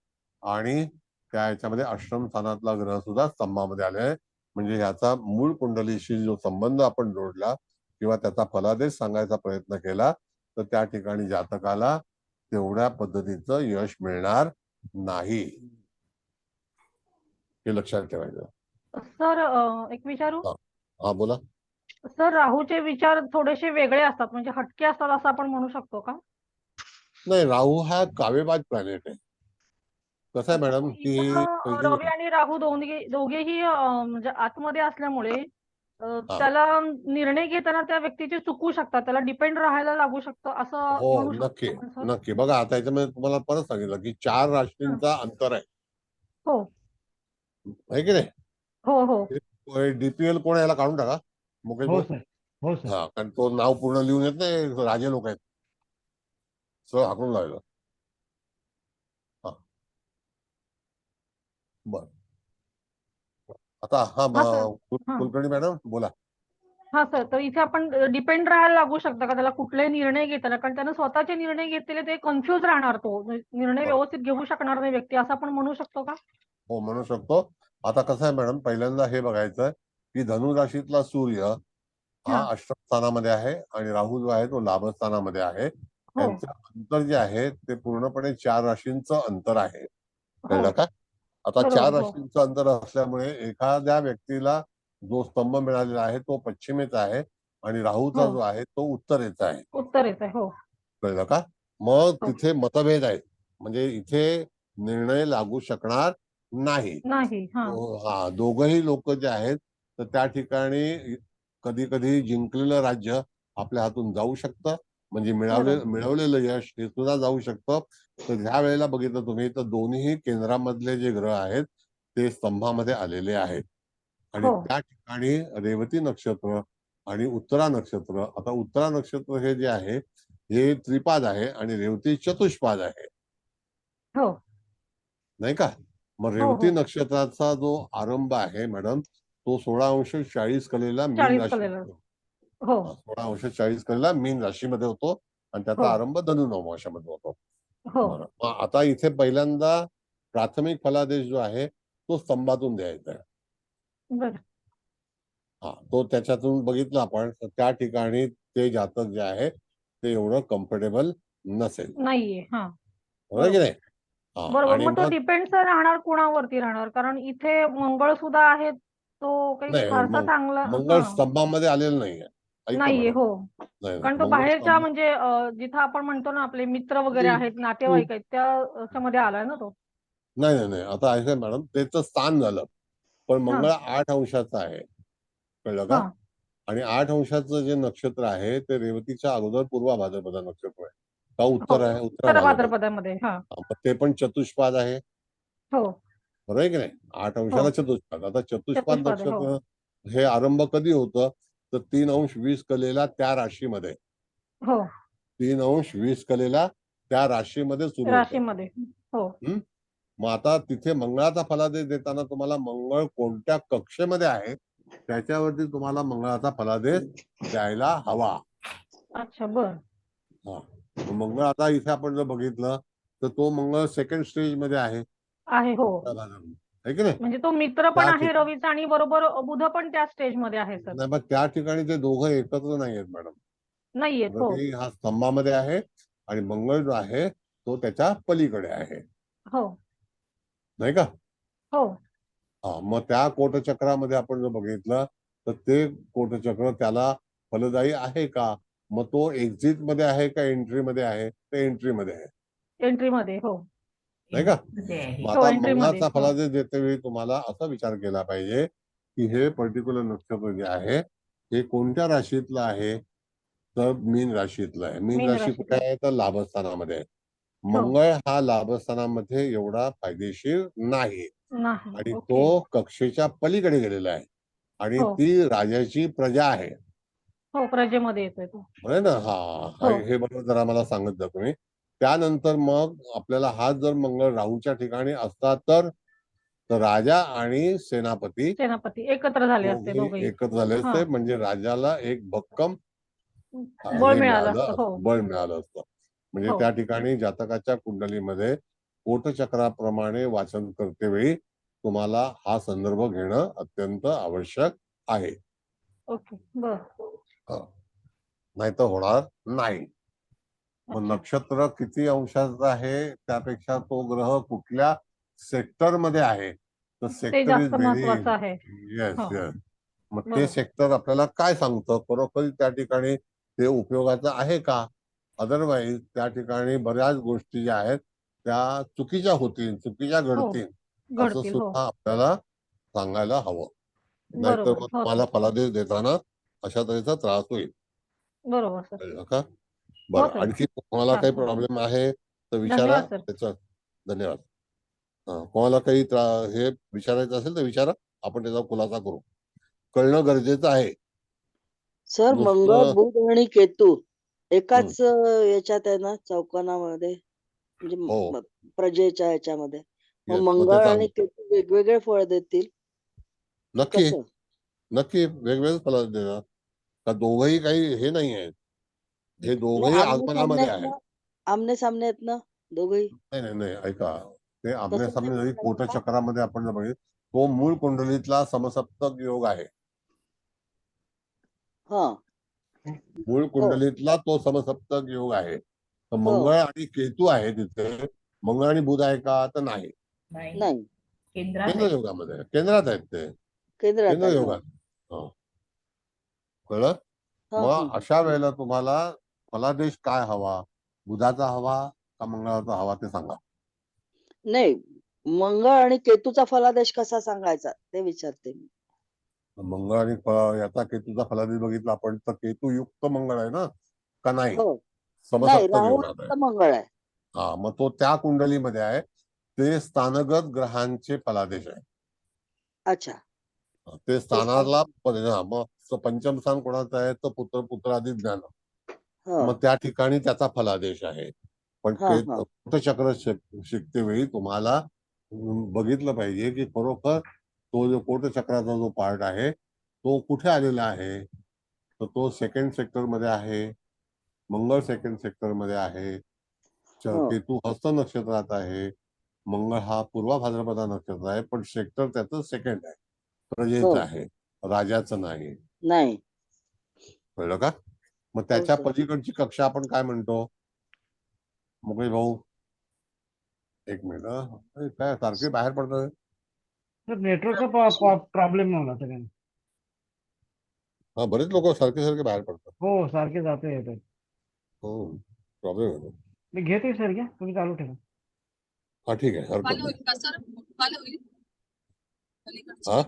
आणि त्या याच्यामध्ये अष्टम स्थानातला ग्रह सुद्धा स्तंभामध्ये आले आहे. म्हणजे ह्याचा मूळ कुंडलीशी जो संबंध आपण जोडला किंवा त्याचा फलादेश सांगायचा प्रयत्न केला तर त्या ठिकाणी जातकाला तेवढ्या पद्धतीचं यश मिळणार नाही, हे लक्षात ठेवायचं. सर एक विचारू. हा बोला. सर राहूचे विचार थोडेसे वेगळे असतात, म्हणजे हटके असतात असं आपण म्हणू शकतो का? नाही, राहू हा काव्यवाद प्लॅनेट आहे. कसं आहे मॅडम की इथं रवी आणि राहू दोघेही म्हणजे आतमध्ये असल्यामुळे त्याला निर्णय घेताना त्या व्यक्तीचे चुकू शकतात, त्याला डिपेंड राहायला लागू शकतं असं हो म्हणू नक्की शकतो आपण, सर? नक्की. बघा आता याच्यामध्ये तुम्हाला परत सांगितलं की 4 राशींचा अंतर आहे, हो है की नाही? हो हो. डीपीएल कोण आहे याला काढून टाका मुकेश हो भाऊ. सर. हो सर. हा, कारण तो नाव पूर्ण लिहून येत नाही, राजे लोक आहेत, सगळं हाकून लावलं. हा बर. आता हा हा, सर. हा. कुलकर्णी मॅडम बोला. हा सर, तर इथे आपण डिपेंड राहायला लागू शकतं का त्याला कुठलेही निर्णय घेताना? कारण त्यानं स्वतःचे निर्णय घेतलेले ते कन्फ्युज राहणार, तो निर्णय व्यवस्थित घेऊ शकणार नाही व्यक्ती, असं आपण म्हणू शकतो का? हो म्हणू शकतो. आता कसं आहे मॅडम, पहिल्यांदा हे बघायचं की धनु राशीतला सूर्य हा अष्टम स्थानामध्ये आहे आणि राहू जो आहे तो लाभस्थानामध्ये आहे. त्यांचं अंतर जे आहे ते पूर्णपणे 4 राशींचं अंतर आहे, कळलं का? आता 4 राशींचं अंतर असल्यामुळे एखाद्या व्यक्तीला जो स्तंभ मिळालेला आहे तो पश्चिमेचा आहे आणि राहूचा जो आहे तो उत्तरेचा आहे, उत्तरेच आहे. हो कळलं का? मग तिथे मतभेद आहेत. म्हणजे इथे निर्णय लागू शकणार नाही. नाही. हा. हा, दोघही लोक जे आहेत तर त्या ठिकाणी कधी कधी जिंकलेलं राज्य आपल्या हातून जाऊ शकतं, म्हणजे बरोबर. मिळवलेलं यश हे सुद्धा जाऊ शकतं. तर ह्या वेळेला बघितलं तुम्ही तर दोन्ही केंद्रामधले जे ग्रह आहेत ते स्तंभामध्ये आलेले आहेत. आणि हो. त्या ठिकाणी रेवती नक्षत्र आणि उत्तरा नक्षत्र, आता उत्तरा नक्षत्र हे जे आहे हे त्रिपाद आहे आणि रेवती चतुष्पाद आहे, हो. नाही का? मग हो. रेवती हो. नक्षत्राचा जो आरंभ आहे मॅडम तो 16 अंश 40 कलेला मीन 40 राशी कलेला. हो. 16 अंश 40 कलेला मीन राशीमध्ये होतो आणि हो. त्याचा आरंभ धनु नवमाशामध्ये होतो. हो. बरं, मग आता इथे पहिल्यांदा प्राथमिक फलादेश जो आहे तो स्तंभातून द्यायचा आहे. बर. हा, तो त्याच्यातून बघितला आपण तर त्या ठिकाणी ते जातक जे आहे ते एवढं कम्फर्टेबल नसेल, नाहीये. हा. बरोबर की बरोबर. नाही? हा, बरोबर. आणि मग तो मग डिपेंड राहणार कुणावरती राहणार, कारण इथे मंगळ सुद्धा आहे, तो काही नाही, फारसा चांगला. मंगळ हा. स्तंभामध्ये आलेलं नाहीये. ऐका नाहीये. मॅडम, हो. नाही कारण तो मंगळ बाहेरच्या स्तंभ म्हणजे जिथं आपण म्हणतो ना आपले मित्र वगैरे आहेत, नातेवाईक आहेत, त्याच्यामध्ये आलाय ना तो. नाही नाही नाही, आता ऐका मॅडम, त्याचं स्थान झालं, पण हा. मंगळ 8 अंशाचा आहे, कळलं का? हा. आणि 8 अंशाचं जे नक्षत्र आहे ते रेवतीच्या अगोदर पूर्व भाद्रपद नक्षत्र आहे का हो. उत्तर आहे, उत्तरा उत्तर भाद्रपद. भाद्रपदामध्ये. हा. मग ते पण चतुष्पाद आहे, हो. बरोबर आहे की नाही? 8 अंशाला हो. चतुष्पाद. आता चतुष्पाद चतुष्पाद आहे. हो. नक्षत्र हे आरंभ कधी होतं तर 3 अंश 20 कलेला त्या राशीमध्ये, हो. 3 अंश 20 कलेला त्या राशीमध्ये सुरू होतं. राशीमध्ये. हो. मग आता तिथे मंगळाचा फलादेश देताना तुम्हाला मंगळ कोणत्या कक्षेमध्ये आहे त्याच्यावरती तुम्हाला मंगळाचा फलादेश द्यायला हवा. अच्छा. बर. हा, मग मंगळ आता इथे आपण जर बघितलं तर तो मंगळ सेकंड स्टेज मध्ये आहे, आहे. हो. है की नाही? म्हणजे तो मित्र पण त्या आहे ठिकाणी रवीचा आणि बरोबर बुध पण त्या स्टेज मध्ये आहे सर. नाही, मग त्या ठिकाणी ते दोघं एकत्र नाही आहेत मॅडम. नाहीयेत. हो. रवी हा स्तंभामध्ये आहे आणि मंगळ जो आहे तो त्याच्या पलीकडे आहे, हो. नाही का? हो. हा, मग त्या कोटचक्रामध्ये आपण जर बघितलं तर ते कोटचक्र त्याला फलदायी आहे का? मग तो एक्झिट मध्ये आहे का एंट्री मध्ये आहे? ते एंट्री मध्ये आहे, एंट्री मध्ये. हो. नाही का? मध्ये आहे. मग हो. आता एंट्री मध्ये. मंगळाचा हो. फलादेश देतेवेळी तुम्हाला असा विचार केला पाहिजे की हे पर्टिक्युलर नक्षत्र जे आहे हे कोणत्या राशीतलं आहे तर मीन राशीतलं आहे. मीन मीन राशी कुठे राशीतलं. आहे तर लाभस्थानामध्ये आहे. हो. मंगळ हा लाभस्थानामध्ये एवढा फायदेशीर नाही नाही. आणि ओके. तो कक्षेच्या पलीकडे गेलेला आहे आणि हो. ती राजाची प्रजा आहे, हो. प्रजेमध्ये येतोय तो. बरोबर ना? हा, हो. हे बरोबर जरा मला सांगत जा तुम्ही. त्यानंतर मग आपल्याला हा जर मंगळ राहूच्या ठिकाणी असता तर राजा आणि सेनापती सेनापती एकत्र झाले असते दोघे दोघेही. एकत्र झाले हा. असते म्हणजे राजाला एक भक्कम बळ हे मिळालं मिळालं असतं. हो. बळ मिळालं असतं. म्हणजे हो. त्या ठिकाणी जातकाच्या कुंडलीमध्ये कोटचक्राप्रमाणे वाचन करतेवेळी तुम्हाला हा संदर्भ घेणं अत्यंत आवश्यक आहे, ओके. बर. नाही तर होणार नाही. मग अच्छा. नक्षत्र किती अंशाचा आहे त्यापेक्षा तो ग्रह कुठल्या सेक्टर मध्ये आहे तर ते सेक्टर इज जास्त व्हेरी, महत्वाचं आहे. येस हो. येस. मग ते बरोबर. सेक्टर आपल्याला काय सांगतं खरोखर त्या ठिकाणी ते उपयोगाचं आहे का? अदरवाईज त्या ठिकाणी बऱ्याच गोष्टी ज्या आहेत त्या चुकीच्या होतील, चुकीच्या हो. घडतील असं घडतील. हो. सुद्धा आपल्याला सांगायला हवं. नाहीतर बरोबर. मग हो तुम्हाला सर. फलादेश देताना अशा तऱ्हेचा त्रास होईल, बरोबर सर. कळलं का? हो बरं, सर. आणखी कोणाला काही चालेल. प्रॉब्लेम आहे तर विचारा. धन्यवाद सर. त्याचा धन्यवाद. कोणाला काही हे विचारायचं असेल तर विचारा, आपण त्याचा खुलासा करू. कळणं गरजेचं आहे. सर मंगळ नुसतं बुध आणि केतू एकाच याच्यात आहे ना चौकोनामध्ये, म्हणजे हो, प्रजेच्या ह्याच्यामध्ये. मग येस, मग ते मंगळ आणि चांगलं. केतू वेगवेगळे फळ देतील की नक्की कसं? नक्की वेगवेगळं फल देणार का? दोघंही काही हे नाही आहेत, हे नाही, दोघंही आमने सामने आगमनामध्ये आहेत आहेत. ना, आमने सामने आहेत ना दोघही. नाही नाही नाही, ऐका, ते आमने तसं सामने नाही जरी चालत का? कोटचक्रामध्ये आपण जर बघितलं तो मूळ कुंडलीतला समसप्तक योग आहे. हा. मूळ हो. कुंडलीतला तो समसप्तक योग आहे. तर हो. मंगळ आणि केतू आहे तिथे. मंगळ आणि बुध आहे का तर नाही, नाही. नाही, केंद्रात केंद्र आहे. योगामध्ये केंद्रात आहेत ते, केंद्रात केंद्र आहे. हा. योगात. हो, कळलं? हा, मग हा. अशा वेळेला तुम्हाला फलादेश काय हवा, बुधाचा हवा का मंगळाचा हवा ते सांगा. नाही, मंगळ आणि केतूचा फलादेश कसा सांगायचा ते विचारते मी. मंगळ आणि याचा केतूचा फलादेश बघितला आपण तर केतू युक्त मंगळ आहे ना का नाही? हो, नाही, समसप्तमी राहू होणार आहे. मंगळ आहे. हा, मग तो त्या कुंडलीमध्ये आहे. ते स्थानगत ग्रहांचे फलादेश आहे. अच्छा. ते स्थानाला मग पंचम स्थान कोणाचं आहे तर पुत्रादी ज्ञान. हा मग त्या ठिकाणी त्याचा फलादेश आहे. पण हा हा कोटचक्र शिकते वेळी तुम्हाला बघितलं पाहिजे की खरोखर तो जो कोटचक्राचा जो पार्ट आहे तो कुठे आलेला आहे. तर तो सेकंड सेक्टर मध्ये आहे. मंगळ सेकंड सेक्टर मध्ये आहे. हो. केतू हस्त नक्षत्रात आहे. मंगळ हा पूर्व भाद्रपदा नक्षत्र आहे. पण सेक्टर त्याचं सेकंड आहे. प्रजेचं हो. आहे, राजाचं नाही. नाही. कळलं का? मग हो त्याच्या सर. पलीकडची कक्षा आपण काय म्हणतो? मुकेश भाऊ एक मिनिट काय सारखे बाहेर पडतोय. सर नेटवर्कचा प्रॉब्लेम होला सगळ्यांना. हा, बरेच लोक सारखे सारखे बाहेर पडतात. हो सारखे जाते येते. हो, प्रॉब्लेम आहे. मी घेतोय सर, घ्या तुम्ही चालू ठेवा. हा ठीक आहे, हरकत नाही. हा?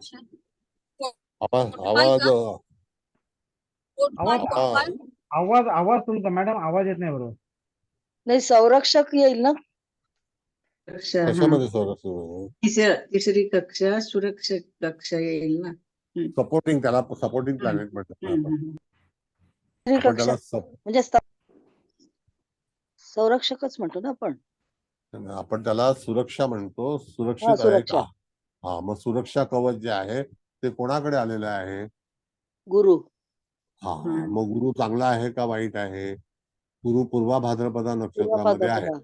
आवाज आवाज आवाज आवाज आवाज आवाज तुमचा मॅडम आवाज येत नाही बरोबर. नाही, संरक्षक येईल ना. कक्षा, हा. कशामध्ये संरक्षण? तिसरी कक्षा सुरक्षक कक्षा येईल ना. सपोर्टिंग, त्याला सपोर्टिंग प्लॅनेट म्हणतात ना आपण. तिसरी आपण कक्षा त्याला म्हणजे संरक्षकच म्हणतो ना आपण. आपण त्याला सुरक्षा म्हणतो. हा, सुरक्षित आहे सुरक्षा. का? हा, मग सुरक्षा कवच जे आहे ते कोणाकडे आलेलं आहे? गुरु. हा, मग गुरु चांगला आहे का वाईट आहे? गुरु पूर्वा भाद्रपदा नक्षत्रामध्ये आहे. पूर्वभाद्रपदा.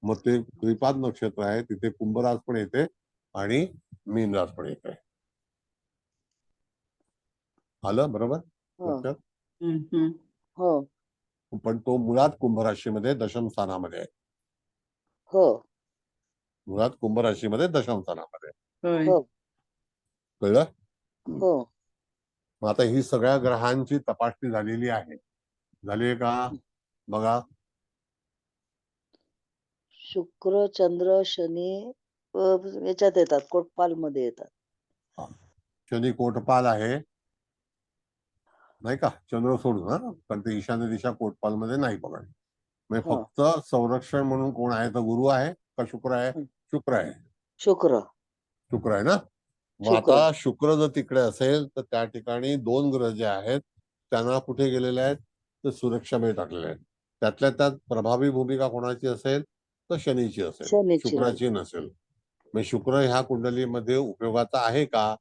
मग ते त्रिपाद नक्षत्र आहे. तिथे कुंभराज पण येते आणि मीनराज पण येते. आलं बरोबर हो. लक्षात? हो पण तो मुळात कुंभ राशीमध्ये दशम स्थानामध्ये आहे. हो मुळात कुंभ राशीमध्ये दशम स्थानामध्ये आहे. होय. हो कळलं? हो. मग आता ही सगळ्या ग्रहांची तपासणी झालेली आहे. झाली आहे का? बघा, शुक्र, चंद्र, शनी याच्यात येतात, कोटपाल मध्ये येतात. शनी कोटपाल आहे नाही का? चंद्र सोडून, हा, कारण ते ईशान्य दिशा कोटपाल मध्ये नाही पकड. म्हणजे हा. फक्त संरक्षण म्हणून कोण आहे तर गुरु आहे का शुक्र आहे? शुक्र आहे. शुक्र. शुक्र आहे ना. मग शुक्र. आता शुक्र जर तिकडे असेल तर त्या ठिकाणी दोन ग्रह जे आहेत त्यांना कुठे गेलेले आहेत तर सुरक्षामध्ये टाकलेले आहेत. त्यातल्या त्यात प्रभावी भूमिका कोणाची असेल तर शनीची असेल, शनीची. शुक्राची नसेल. मग शुक्र ह्या कुंडलीमध्ये उपयोगाचा आहे का?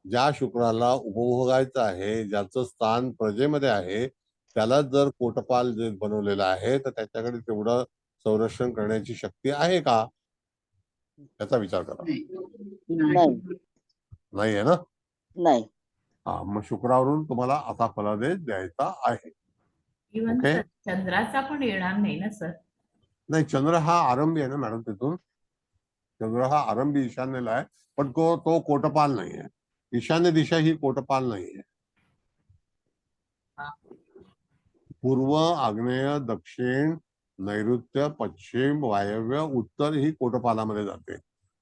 ज्या शुक्राला उपभोगायचं आहे, ज्याचं स्थान प्रजेमध्ये आहे, त्याला जर कोटपाल जे बनवलेलं आहे तर त्याच्याकडे तेवढं संरक्षण करण्याची शक्ती आहे का? त्याचा विचार करा. नाही. नाही आहे ना. नाही. हा, मग शुक्रावरून तुम्हाला असा फलादेश द्यायचा आहे. Even okay. चंद्राचा पण येणार नाही ना सर. नाही, चंद्र हा आरंभी आहे ना मॅडम. तिथून चंद्र हा आरंभी ईशान्येला आहे, पण तो कोटपाल नाही आहे. ईशान्य दिशा ही कोटपाल नाही आहे. पूर्व, आग्नेय, दक्षिण, नैऋत्य, पश्चिम, वायव्य, उत्तर ही कोटपालामध्ये जाते.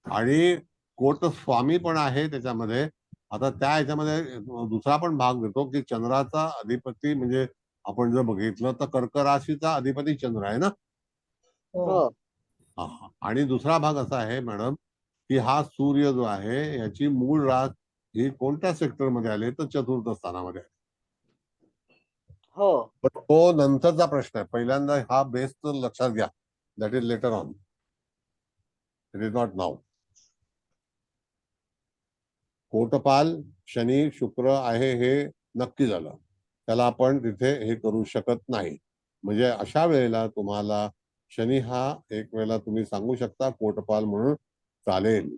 आणि कोटस्वामी पण आहे त्याच्यामध्ये. आता त्या ह्याच्यामध्ये दुसरा पण भाग देतो की चंद्राचा अधिपती म्हणजे आपण जर बघितलं तर कर्क राशीचा अधिपती चंद्र आहे ना. हो. हा, आणि दुसरा भाग असा आहे मॅडम की हा सूर्य जो आहे याची मूळ रास ही कोणत्या सेक्टरमध्ये आली तर चतुर्थ स्थानामध्ये आहे. हो. पण तो नंतरचा प्रश्न आहे. पहिल्यांदा हा बेस तर लक्षात घ्या. That is later on, it is not now. कोटपाल शनी शुक्र आहे हे नक्की झालं. त्याला आपण तिथे हे करू शकत नाही. म्हणजे अशा वेळेला तुम्हाला शनी हा एक वेळेला तुम्ही सांगू शकता कोटपाल म्हणून चालेल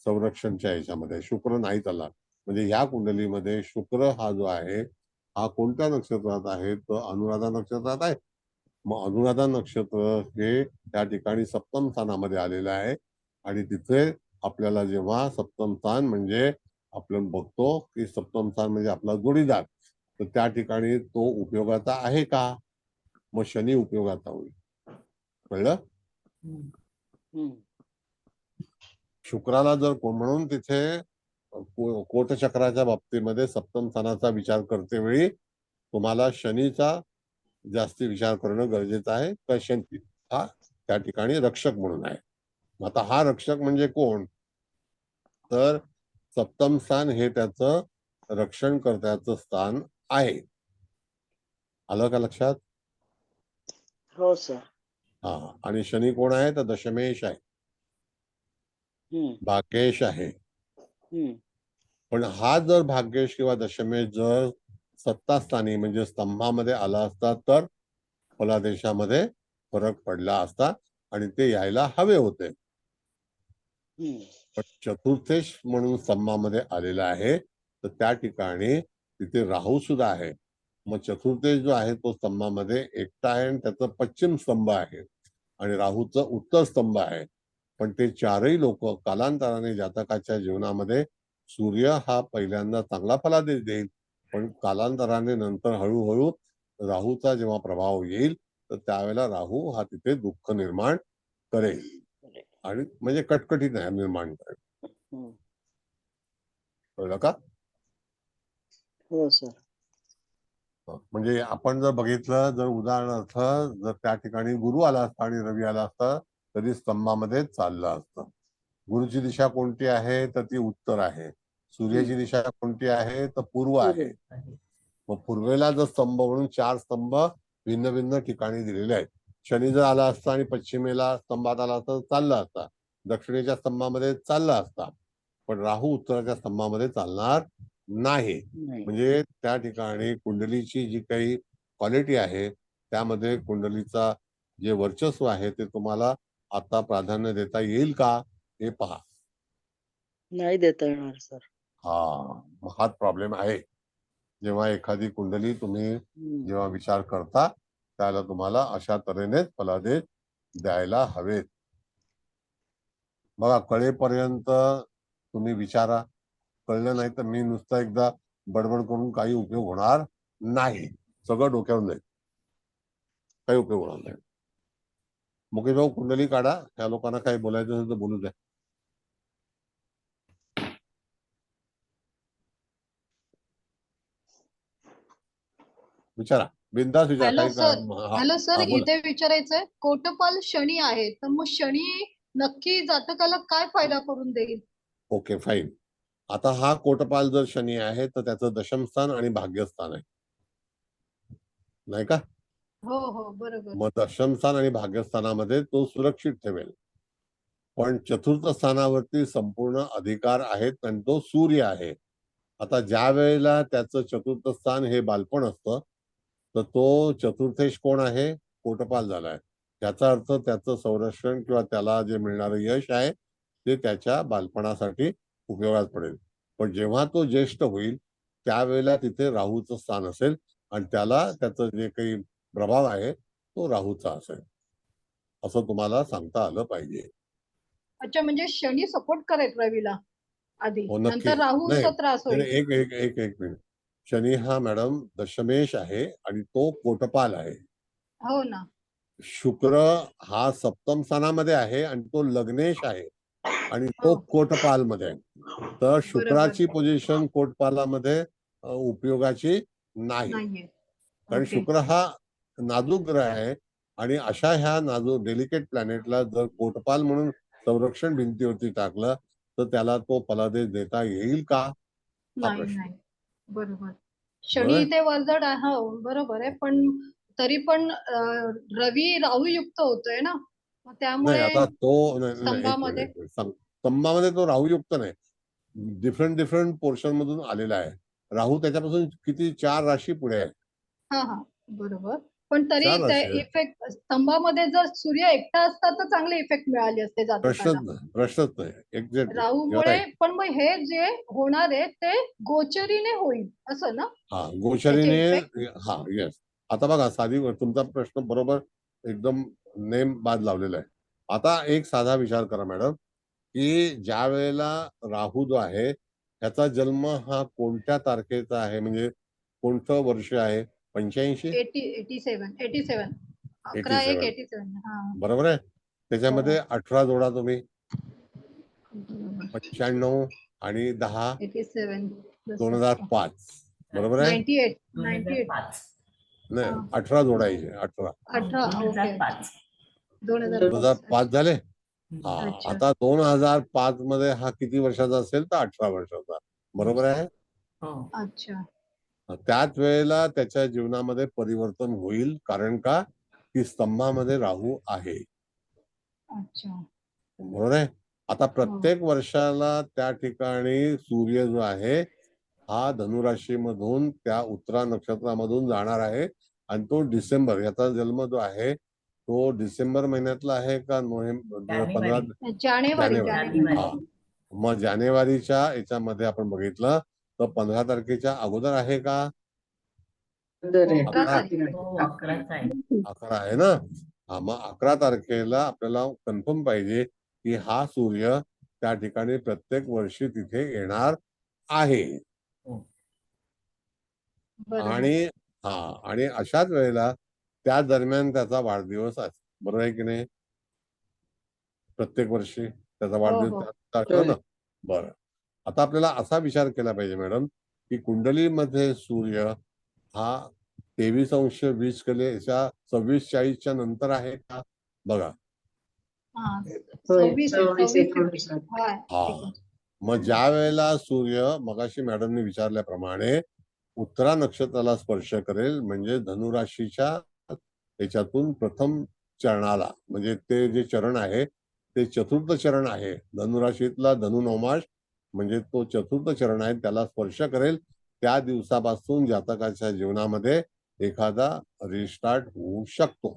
संरक्षणच्या ह्याच्यामध्ये. शुक्र नाही चालला. म्हणजे ह्या कुंडलीमध्ये शुक्र हा जो आहे हा कोणत्या नक्षत्रात आहे तर अनुराधा नक्षत्रात आहे. मग अनुराधा नक्षत्र हे त्या ठिकाणी सप्तम स्थानामध्ये आलेलं आहे. आणि तिथे आपल्याला जेव्हा सप्तम स्थान म्हणजे आपण बघतो की सप्तम स्थान म्हणजे आपला जोडीदार, तर त्या ठिकाणी तो उपयोगाचा आहे का? मग शनी उपयोगाचा होईल. कळलं? शुक्राला जर म्हणून तिथे कोटचक्राच्या बाबतीमध्ये सप्तम स्थानाचा विचार करते वेळी तुम्हाला शनीचा जास्ती विचार करणं गरजेचं आहे. का शनी हा त्या ठिकाणी रक्षक म्हणून आहे. आता हा रक्षक म्हणजे कोण? तर सप्तम स्थान हे त्याचं रक्षण करण्याचं स्थान आहे. आलं का लक्षात? हो सर. हा. आणि शनी कोण आहे? तर दशमेश आहे, भाग्येश आहे. पण हा जर भाग्येश किंवा दशमेश जर सत्तास्थानी म्हणजे स्तंभामध्ये आला असता तर फलादेशामध्ये फरक पडला असता आणि ते यायला हवे होते. पण चतुर्थेश म्हणून स्तंभामध्ये आलेला आहे तर त्या ठिकाणी तिथे राहू सुद्धा आहे. मग चतुर्थेश जो आहे तो स्तंभामध्ये एकटा आहे आणि त्याचा पश्चिम स्तंभ आहे आणि राहूचं उत्तर स्तंभ आहे. पण ते चारही लोक कालांतराने जातकाच्या जीवनामध्ये सूर्य हा पहिल्यांदा चांगला फलादेश देईल, पण कालांतराने नंतर हळूहळू राहूचा जेव्हा प्रभाव येईल तर त्यावेळेला राहू हा तिथे दुःख निर्माण करेल आणि म्हणजे कटकटी निर्माण करेल. कळलं का? हो सर. म्हणजे आपण जर बघितलं, जर उदाहरणार्थ जर त्या ठिकाणी गुरु आला असता आणि रवी आला असता तरी स्तंभामध्ये चाललं असतं. गुरुची दिशा कोणती आहे? तर ती उत्तर आहे. सूर्याची दिशा कोणती आहे? तर पूर्व आहे. मग पूर्वेला जर स्तंभ म्हणून 4 स्तंभ भिन्न भिन्न ठिकाणी दिलेले आहेत. शनी जर आला असता आणि पश्चिमेला स्तंभात आला असता चालला असता, दक्षिणेच्या स्तंभामध्ये चालला असता, पण राहू उत्तराच्या स्तंभामध्ये चालणार नाही. म्हणजे त्या ठिकाणी कुंडलीची जी काही क्वालिटी आहे त्यामध्ये कुंडलीचा जे वर्चस्व आहे ते तुम्हाला आता प्राधान्य देता येईल का हे पहा. नाही देता येणार सर. हाच प्रॉब्लेम आहे. जेव्हा एखादी कुंडली तुम्ही जेव्हा विचार करता त्याला तुम्हाला अशा तऱ्हेनेच फलादेश द्यायला हवेत. बघा, कळेपर्यंत तुम्ही विचारा, कळलं नाही तर मी नुसतं एकदा बडबड करून काही उपयोग होणार नाही. सगळं डोक्यावर जाईल, काही उपयोग होणार नाही. मुकेश भाऊ कुंडली काढा, त्या लोकांना काही बोलायचं असेल तर बोलू द्या. विचारा, बिनधास्त विचारा. हॅलो काही सर. हा, हॅलो सर, हा, बोला. इथे विचारायचंय, कोटपाल शनी आहे तर मग शनी नक्की जातकाला काय फायदा करून देईल? Okay, fine. आता हा कोटपाल जर शनी आहे तर त्याचं दशमस्थान आणि भाग्यस्थान आहे, नाही का? हो हो बरोबर. मग दशमस्थान आणि भाग्यस्थानामध्ये तो सुरक्षित ठेवेल. पण चतुर्थ स्थानावरती संपूर्ण अधिकार आहेत आणि तो सूर्य आहे. आता ज्या वेळेला त्याचं चतुर्थ स्थान हे बालपण असतं तर तो चतुर्थेश कोण आहे? कोटपाल झालाय. त्याचा अर्थ त्याचं संरक्षण किंवा त्याला जे मिळणारं यश आहे ते त्याच्या बालपणासाठी उपयोगात पडेल. पण जेव्हा तो ज्येष्ठ होईल त्यावेळेला तिथे राहूचं स्थान असेल आणि त्याला त्याचं जे काही प्रभाव आहे तो राहूचा असेल, असं तुम्हाला सांगता आलं पाहिजे. अच्छा, म्हणजे शनी सपोर्ट करेल रवीला आधी, हो, नक्की. नंतर राहूचा त्रास नाही, होईल. एक एक एक एक मिनिट. शनी हा मॅडम दशमेश आहे आणि तो कोटपाल आहे. हो ना. शुक्र हा सप्तम स्थानामध्ये आहे आणि तो लग्नेश आहे आणि तो हो. कोटपाल मध्ये आहे. तर शुक्राची पोझिशन कोटपालामध्ये उपयोगाची नाही, नाहीये. कारण ओके. शुक्र हा नाजूक ग्रह आहे आणि अशा ह्या नाजूक डेलिकेट प्लॅनेटला जर कोटपाल म्हणून संरक्षण भिंतीवरती टाकलं तर त्याला तो फलादेश देता येईल का, हा नाही प्रश्न. नाही बरोबर. बरोबर शनी आहे? इथे वर्जड आहे, हो बरोबर आहे, पण तरी पण रवी राहू युक्त होतोय ना, मग नाही, त्यामुळे आता तो एक स्तंभामध्ये मिनिट, स्तंभामध्ये तो राहू युक्त नाही, डिफरंट डिफरंट पोर्शन मधून आलेला आहे. राहू त्याच्यापासून किती 4 राशी पुढे आहे. हा हा बरोबर. पण तरी 4 त्या राशी आहे. इफेक्ट स्तंभामध्ये जर सूर्य एकटा असता तर चांगले इफेक्ट मिळाले असते जातकाला प्रश्नच नाही. एक्झॅक्टली. राहूमुळे. पण मग हे जे होणार आहे ते गोचरीने होईल असं ना, हा, त्याचे गोचरीने. इफेक्ट. हा, येस. आता बघा, साधी तुमचा प्रश्न बरोबर एकदम नेम बाद लावलेला आहे. आता एक साधा विचार करा मॅडम, की ज्या वेळेला राहू जो आहे त्याचा जन्म हा कोणत्या तारखेचा आहे, म्हणजे कोणतं वर्ष आहे? 85, 87 87. 11/1/87. हा बरोबर आहे. त्याच्यामध्ये 18 जोडा तुम्ही. बरोबर. 95 आणि 10 87 2005 बरोबर आहे 98 2005 नाही हा. 18 जोडायचे 18 18 ओके 2005 2005 2005 झाले हा अच्छा. आता 2005 मध्ये हा किती वर्षाचा असेल तर 18 वर्षाचा बरोबर आहे हो अच्छा. त्याच वेळेला त्याच्या जीवनामध्ये परिवर्तन होईल कारण का की स्तंभामध्ये राहू आहे अच्छा. बरोबर आहे आता प्रत्येक वर्षाला त्या ठिकाणी सूर्य जो आहे हा धनुराशीमधून त्या उत्तरा नक्षत्रामधून जाणार आहे आणि तो डिसेंबर याचा जन्म जो आहे तो डिसेंबर महिन्यातला आहे का नोव्हेंबर 15 जानेवारी जानेवारी. हा मग जानेवारीच्या याच्यामध्ये आपण बघितलं तर 15 तारखेच्या अगोदर आहे का बरोबर आहे. 11 तारीख. हो 11च आहे 11 आहे ना हा मग 11 तारखेला आपल्याला कन्फर्म पाहिजे की हा सूर्य त्या ठिकाणी प्रत्येक वर्षी तिथे येणार आहे बरोबर. आणि अशाच वेळेला त्या दरम्यान त्याचा वाढदिवस आहे बरोबर आहे की नाही प्रत्येक वर्षी त्याचा वाढदिवस हो. त्याच तारखेला ना बरं आता आपल्याला असा विचार केला पाहिजे मॅडम की कुंडलीमध्ये सूर्य हा 23°20 कलेच्या 26-40च्या नंतर आहे का बघा हा. होय, 26 19. हा. हा मग ज्या वेळेला सूर्य मगाशी मॅडमने विचारल्याप्रमाणे उत्तरा नक्षत्राला स्पर्श करेल म्हणजे धनुराशीच्या याच्यातून प्रथम चरणाला म्हणजे ते जे चरण आहे ते चतुर्थ चरण आहे धनुराशीतला धनुनवमाश म्हणजे तो चतुर्थ चरण आहे त्याला स्पर्श करेल त्या दिवसापासून जातकाच्या जीवनामध्ये एखादा रिस्टार्ट होऊ शकतो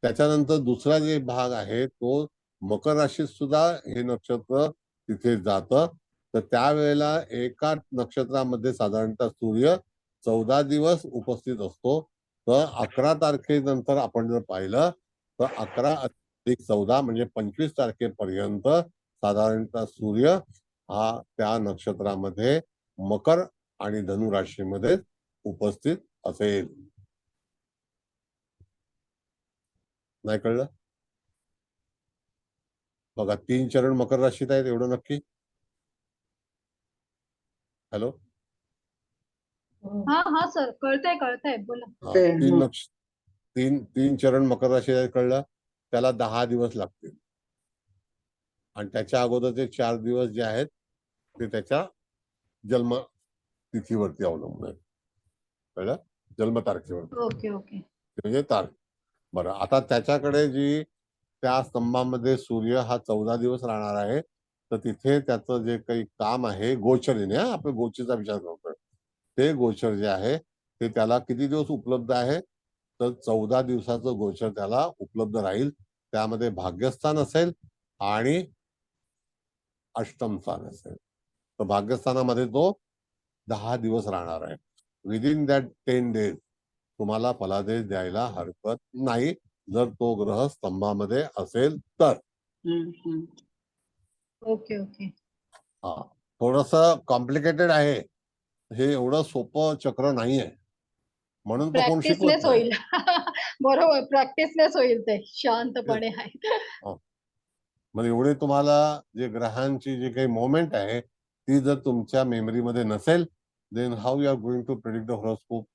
त्याच्यानंतर दुसरा जे भाग आहे तो मकर राशीत सुद्धा हे नक्षत्र तिथे जातं तर त्यावेळेला एका नक्षत्रामध्ये साधारणतः सूर्य 14 दिवस उपस्थित असतो तर 11 तारखेनंतर आपण जर पाहिलं तर 11+14 म्हणजे 25 तारखेपर्यंत साधारणतः सूर्य हा त्या नक्षत्रामध्ये मकर आणि धनु राशीमध्ये उपस्थित असेल नाही कळलं बघा 3 चरण मकर राशीत आहेत एवढं नक्की हॅलो हा सर कळतंय बोला. हा, तीन चरण मकर राशीत आहेत कळलं त्याला 10 दिवस लागतील आणि त्याच्या अगोदरचे 4 दिवस जे आहेत ते त्याच्या जन्म तिथीवरती अवलंबून आहे कळलं जन्मतारखेवर ओके म्हणजे तारीख बरं आता त्याच्याकडे जी त्या स्तंभामध्ये सूर्य हा 14 दिवस राहणार आहे तर तिथे त्याचं जे काही काम आहे गोचरीने आपण गोचरीचा विचार करतोय ते गोचर जे आहे ते त्याला किती दिवस उपलब्ध आहे तर 14 दिवसाचं गोचर त्याला उपलब्ध राहील त्यामध्ये भाग्यस्थान असेल आणि अष्टम स्थान असेल तर भाग्यस्थानामध्ये तो 10 दिवस राहणार आहे विदिन दॅट 10 डेज तुम्हाला फलादेश द्यायला हरकत नाही जर तो ग्रह स्तंभामध्ये असेल तर ओके हा थोडस कॉम्प्लिकेटेड आहे हे एवढं सोपं चक्र नाहीये म्हणून तो कोण शिकवत प्रॅक्टिसनेस नाही होईल बरोबर प्रॅक्टिसनेस होईल ते शांतपणे आहे म्हणजे एवढे तुम्हाला जे ग्रहांची जी काही मोमेंट आहे ती जर तुमच्या मेमरीमध्ये नसेल then how you are going to predict the horoscope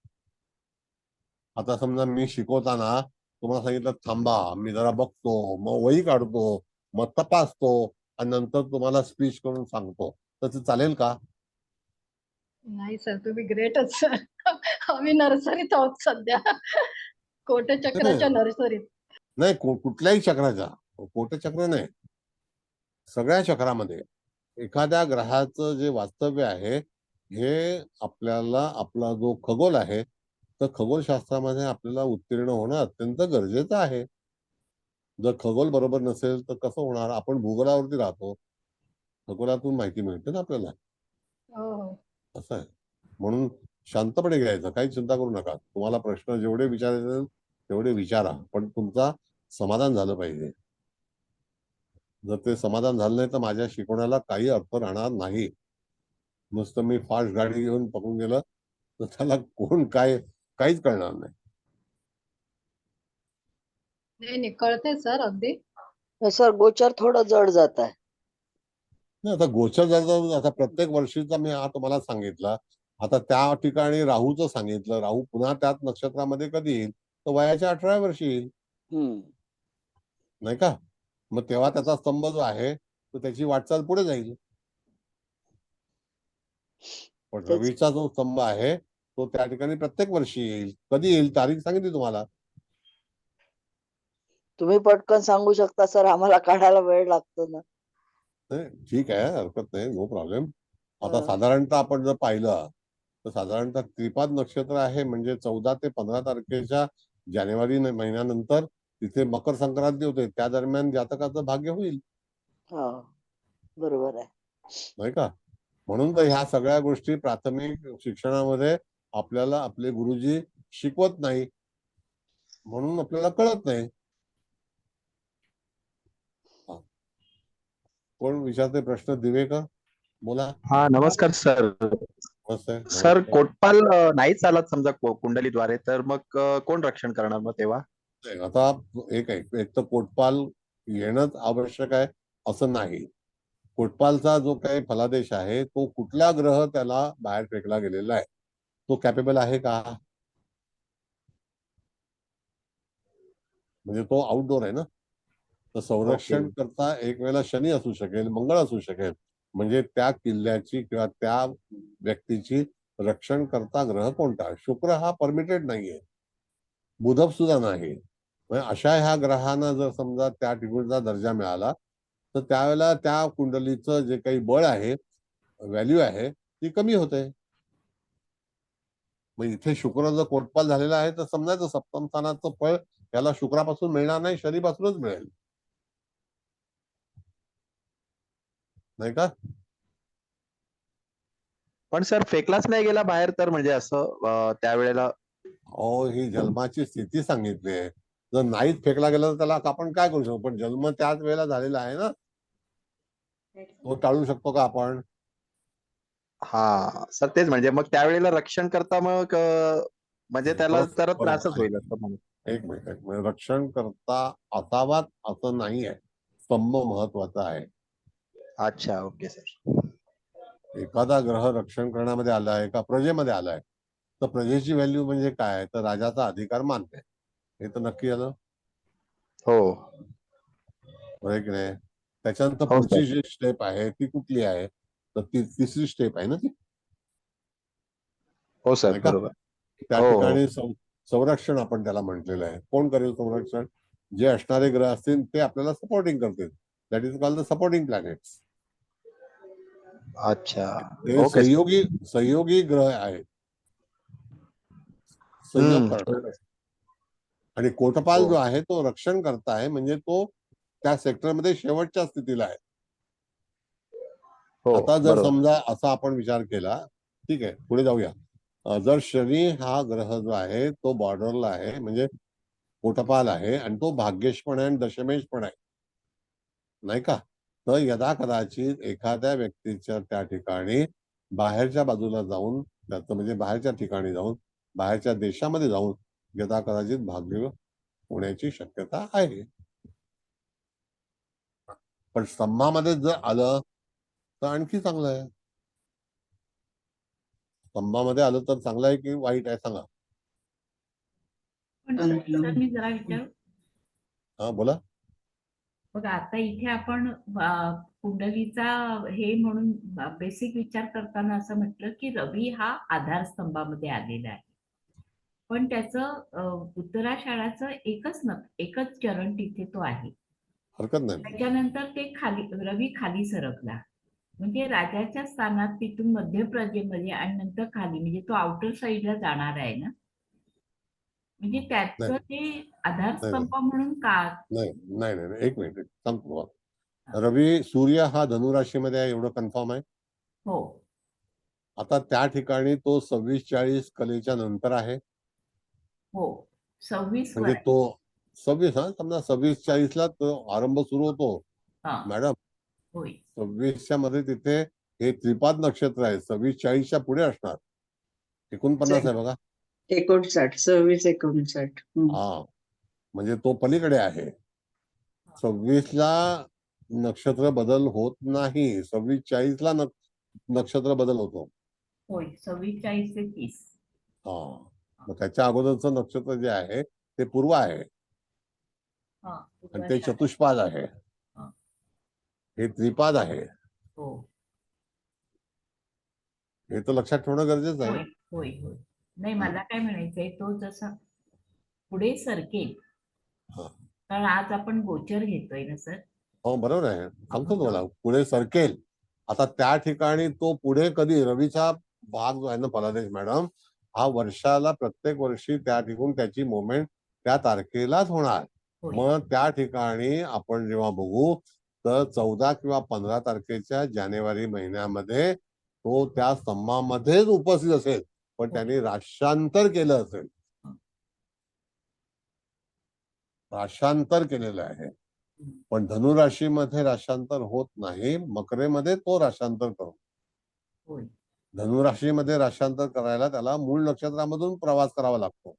आता समजा मी शिकवताना तुम्हाला सांगितलं थांबा मी जरा बघतो मग वही काढतो मग तपासतो आणि नंतर तुम्हाला स्पीच करून सांगतो तर ते चालेल का नाही सर तुम्ही ग्रेटच सर आम्ही नर्सरीत आहोत सध्या कोटचक्राच्या नर्सरीत नाही कुठल्याही चक्राच्या कोटचक्र नाही सगळ्या चक्रामध्ये एखाद्या ग्रहाचं जे वास्तव्य आहे हे आपल्याला आपला जो खगोल आहे तर खगोलशास्त्रामध्ये आपल्याला उत्तीर्ण होणं अत्यंत गरजेचं आहे जर खगोल बरोबर नसेल तर कसं होणार आपण भूगोलावरती राहतो खगोलातून माहिती मिळते ना आपल्याला असं आहे म्हणून शांतपणे घ्यायचं काही चिंता करू नका तुम्हाला प्रश्न जेवढे विचारायचे तेवढे विचारा पण तुमचा समाधान झालं पाहिजे जर ते समाधान झालं नाही तर माझ्या शिकवण्याला काही अर्थ राहणार नाही नुसतं मी फास्ट गाडी घेऊन पकडून गेलं तर त्याला कोण काय काहीच कळणार नाही कळते सर अगदी सर गोचर थोडं जड जात आहे नाही, आता गोचर जर आता प्रत्येक वर्षीचा मी हा तुम्हाला सांगितला. आता त्या ठिकाणी राहूचं सांगितलं. राहू पुन्हा त्याच नक्षत्रामध्ये कधी येईल? तर वयाच्या 18व्या वर्षी येईल, हम्म. नाही का? मग तेव्हा त्याचा स्तंभ जो आहे तो त्याची वाटचाल पुढे जाईल. पण तेच. रवीचा जो स्तंभ आहे तो त्या ठिकाणी प्रत्येक वर्षी येईल. कधी येईल तारीख सांगितली तुम्हाला. तुम्ही पटकन सांगू शकता सर, आम्हाला काढायला वेळ लागतो ना. नाही, ठीक आहे, हरकत नाही, नो प्रॉब्लेम. आता हा. साधारणतः आपण जर पाहिलं तर साधारणतः त्रिपाद नक्षत्र आहे, म्हणजे 14 ते 15 तारखेच्या जानेवारी महिन्यानंतर तिथे मकर संक्रांती होते. त्या दरम्यान जातकाचं भाग्य होईल, हा, बरोबर आहे. नाही का? म्हणून तर ह्या सगळ्या गोष्टी प्राथमिक शिक्षणामध्ये आपल्याला आपले गुरुजी शिकवत नाही, म्हणून आपल्याला कळत नाही. हा. कोण विचारते प्रश्न? दिवेकर बोला. हा, नमस्कार सर. नमस्ते. सर, नमस्ते. कोटपाल नाही चालत समजा कुंडलीद्वारे, तर मग कोण रक्षण करणार मग तेव्हा? नाही, आता एक तर कोटपाल येणंच आवश्यक आहे असं नाही. कोटपालचा जो काही फलादेश आहे तो कुठला ग्रह त्याला बाहेर फेकला गेलेला आहे, तो कॅपेबल आहे का? म्हणजे तो आउटडोर आहे ना. तर संरक्षण करता एक वेळेला शनी असू शकेल, मंगळ असू शकेल. म्हणजे त्या किल्ल्याची किंवा त्या व्यक्तीची रक्षण करता ग्रह कोणता? शुक्र हा परमिटेड नाहीये, बुध सुद्धा नाही. म्हणजे अशा ह्या ग्रहांना जर समजा त्या ठिकाणचा दर्जा मिळाला तर त्यावेळेला त्या कुंडलीचं जे काही बळ आहे, व्हॅल्यू आहे, ती कमी होते. मग इथे शुक्र जर कोटपाल झालेला आहे तर समजायचं सप्तम स्थानाचं फळ त्याला शुक्रापासून मिळणार नाही, शनीपासूनच मिळेल, नाही का? पण सर फेकलाच नाही गेला बाहेर, तर म्हणजे असं त्यावेळेला अहो, ही जन्माची स्थिती सांगितली आहे. जर नाहीच फेकला गेला तर त्याला आपण काय करू शकतो? पण जन्म त्याच वेळेला झालेला आहे ना, तो टाळू शकतो का आपण? हा सर, तेच म्हणजे मग त्यावेळेला रक्षण करता मग म्हणजे त्याला तर त्रासच होईल असं म्हणून. एक मिनिट, रक्षण करता असावाच असं नाही आहे. स्तंभ महत्वाचा आहे. अच्छा, ओके सर. एखादा ग्रह रक्षण करण्यामध्ये आलाय का प्रजेमध्ये आलाय तर प्रजेची व्हॅल्यू म्हणजे काय? तर राजाचा अधिकार मानते, हे तर नक्की आलं, हो बरोबर की नाही? त्याच्यानंतर हो पुढची सर. जी स्टेप आहे ती कुठली आहे? तर ती तिसरी स्टेप आहे ना ती, हो सर, नाही का? बरोबर. त्या हो हो. ठिकाणी संरक्षण आपण त्याला म्हटलेलं आहे. कोण करेल संरक्षण? जे असणारे ग्रह असतील ते आपल्याला सपोर्टिंग करतील. That is called the supporting planets. अच्छा, ते ओके सर. सहयोगी ग्रह आहेत, सहयोग करणारे. आणि कोटपाल हो जो आहे तो रक्षण करता आहे, म्हणजे तो त्या सेक्टरमध्ये शेवटच्या स्थितीला आहे. हो, आता जर बरोबर. समजा असा आपण विचार केला, ठीक आहे, पुढे जाऊया. जर शनी हा ग्रह जो आहे तो बॉर्डरला आहे, म्हणजे कोटपाल आहे आणि तो भाग्येश पण आहे आणि दशमेश पण आहे, नाही का? तर यदा कदाचित एखाद्या व्यक्तीच्या त्या ठिकाणी बाहेरच्या बाजूला जाऊन, त्याचं म्हणजे बाहेरच्या ठिकाणी जाऊन, बाहेरच्या देशामध्ये जाऊन यदा कदाचित भाग्य होण्याची शक्यता आहे. पण स्तंभामध्ये जर आलं तर आणखी चांगलं आहे. स्तंभामध्ये आलं तर चांगलं आहे की वाईट आहे, सांगा. पण सर मी जरा विचारू. हा, बोला. बघा आता इथे आपण कुंडलीचा हे म्हणून बेसिक विचार करताना असं म्हटलं की रवी हा आधारस्तंभामध्ये आलेला आहे, पण त्याचं उत्तराषाढाचं एकच चरण तिथे तो आहे. हरकत नाही. त्याच्यानंतर ते रवी खाली सरकला, म्हणजे राजाच्या स्थानात तिथून मध्य प्रजेमध्ये आणि नंतर खाली, म्हणजे तो आउटर साईडला जाणार आहे ना. म्हणजे त्याचं नाही ते नाही आधारस्तंभ म्हणून का? नाही नाही नाही नाही, एक मिनिट सांगतो तुम्हाला. रवी सूर्य हा धनुराशीमध्ये आहे, एवढं कन्फर्म आहे. हो आता त्या ठिकाणी तो 26-40 कलेच्या नंतर आहे, हो 26 वर म्हणजे आहे. तो 26, हा समजा 26-40ला तो आरंभ सुरू होतो हा मॅडम. होय 26च्या मध्ये तिथे हे त्रिपाद नक्षत्र आहे, 26-40च्या पुढे असणार. 49 आहे बघा. 59, 26-59. हा, म्हणजे तो पलीकडे आहे. 26ला नक्षत्र बदल होत नाही. 26-40ला नक्षत्र बदल होतो. होय 26 ते 30. हा, मग त्याच्या अगोदरचं नक्षत्र जे आहे ते पूर्व आहे हा आणि ते पूर्वाषाढ. चतुष्पाद आहे. हा. हे त्रिपाद आहे. हो हे तर लक्षात ठेवणं गरजेचं होय आहे. होय होय. नाही मला काय म्हणायचंय, तो जसा पुढे सरकेल, हा. कारण आज आपण गोचर घेतोय ना सर. हो बरोबर आहे. सांगतो तुम्हाला पुढे सरकेल. आता त्या ठिकाणी तो पुढे कधी रवीचा भाग जो आहे ना फलादेश मॅडम, हा वर्षाला प्रत्येक वर्षी त्या ठिकाणी त्याची मुवमेंट त्या तारखेलाच होणार. होय. मग त्या ठिकाणी आपण जेव्हा बघू तर 14 किंवा 15 तारखेच्या जानेवारी महिन्यामध्ये तो त्या स्तंभामध्येच उपस्थित असेल, पण त्यांनी राशांतर केलं असेल. राशांतर केलेलं आहे. पण धनुराशीमध्ये राशांतर होत नाही, मकरेमध्ये तो राशांतर करतो. होय. धनुराशीमध्ये राशांतर करायला त्याला मूळ नक्षत्रामधून प्रवास करावा लागतो.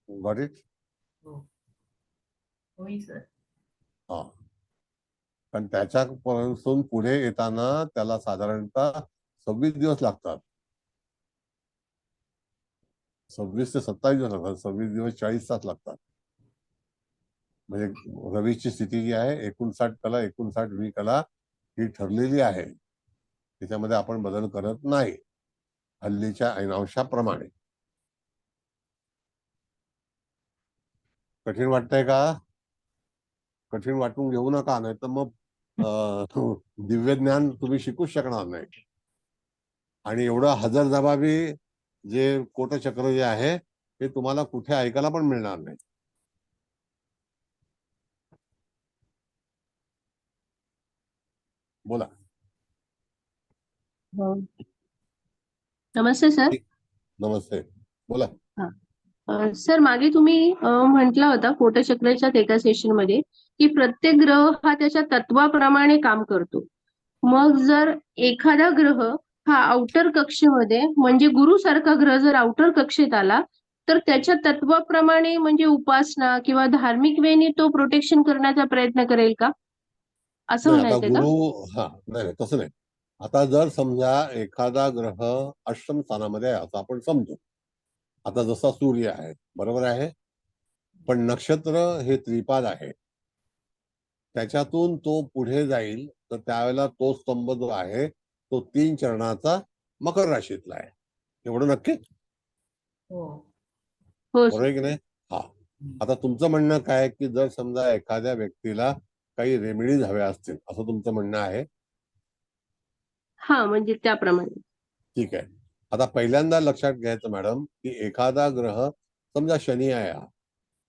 Got it? हो होय सर. हा, पण त्याच्यापासून पुढे येताना त्याला साधारणतः 26 दिवस लागतात. 26 ते 27 दिवस लागतात. 26 दिवस 40 तास लागतात. म्हणजे रवीची स्थिती जी आहे 59 कला 59 कला ही ठरलेली आहे. त्याच्यामध्ये आपण बदल करत नाही हल्लीच्या ऐनांशाप्रमाणे. कठीण वाटतंय का? कठीण वाटून घेऊ नका, नाही तर मग दिव्य ज्ञान तुम्ही शिकूच शकणार नाही. आणि एवढं हजरजबाबी जे कोटचक्र जे आहे ते तुम्हाला कुठे ऐकायला पण मिळणार नाही. बोला. नमस्ते सर. नमस्ते, बोला. सर मागे तुम्ही म्हटला होता कोटचक्राच्या एका सेशन मध्ये की प्रत्येक ग्रह हा त्याच्या तत्वाप्रमाणे काम करतो. मग जर एखादा ग्रह हा आउटर कक्षेमध्ये म्हणजे गुरु सारखा ग्रह जर आउटर कक्षेत आला तर त्याच्या तत्वाप्रमाणे म्हणजे उपासना किंवा धार्मिक वेने तो प्रोटेक्शन करण्याचा प्रयत्न करेल का, असं नाही, आता म्हणायचंय का? गुरु नाही तसं नाही. आता जर समजा एखादा ग्रह अष्टम स्थानामध्ये आहे असं आपण समजू. आता जसा सूर्य आहे, बरोबर आहे, पण नक्षत्र हे त्रिपाद आहे. त्याच्यातून तो पुढे जाईल तर त्यावेळेला तो स्तंभ जो आहे तो 3 चरणाचा मकर राशीतला आहे. एवढं नक्की हो बरोबर आहे की नाही? हा. आता तुमचं म्हणणं काय की जर समजा एखाद्या व्यक्तीला काही रेमेडीज हव्या असतील असं तुमचं म्हणणं आहे. हा म्हणजे त्याप्रमाणे. ठीक आहे. आता पहिल्यांदा लक्षात घ्यायचं मॅडम की एखादा ग्रह समजा शनी आहे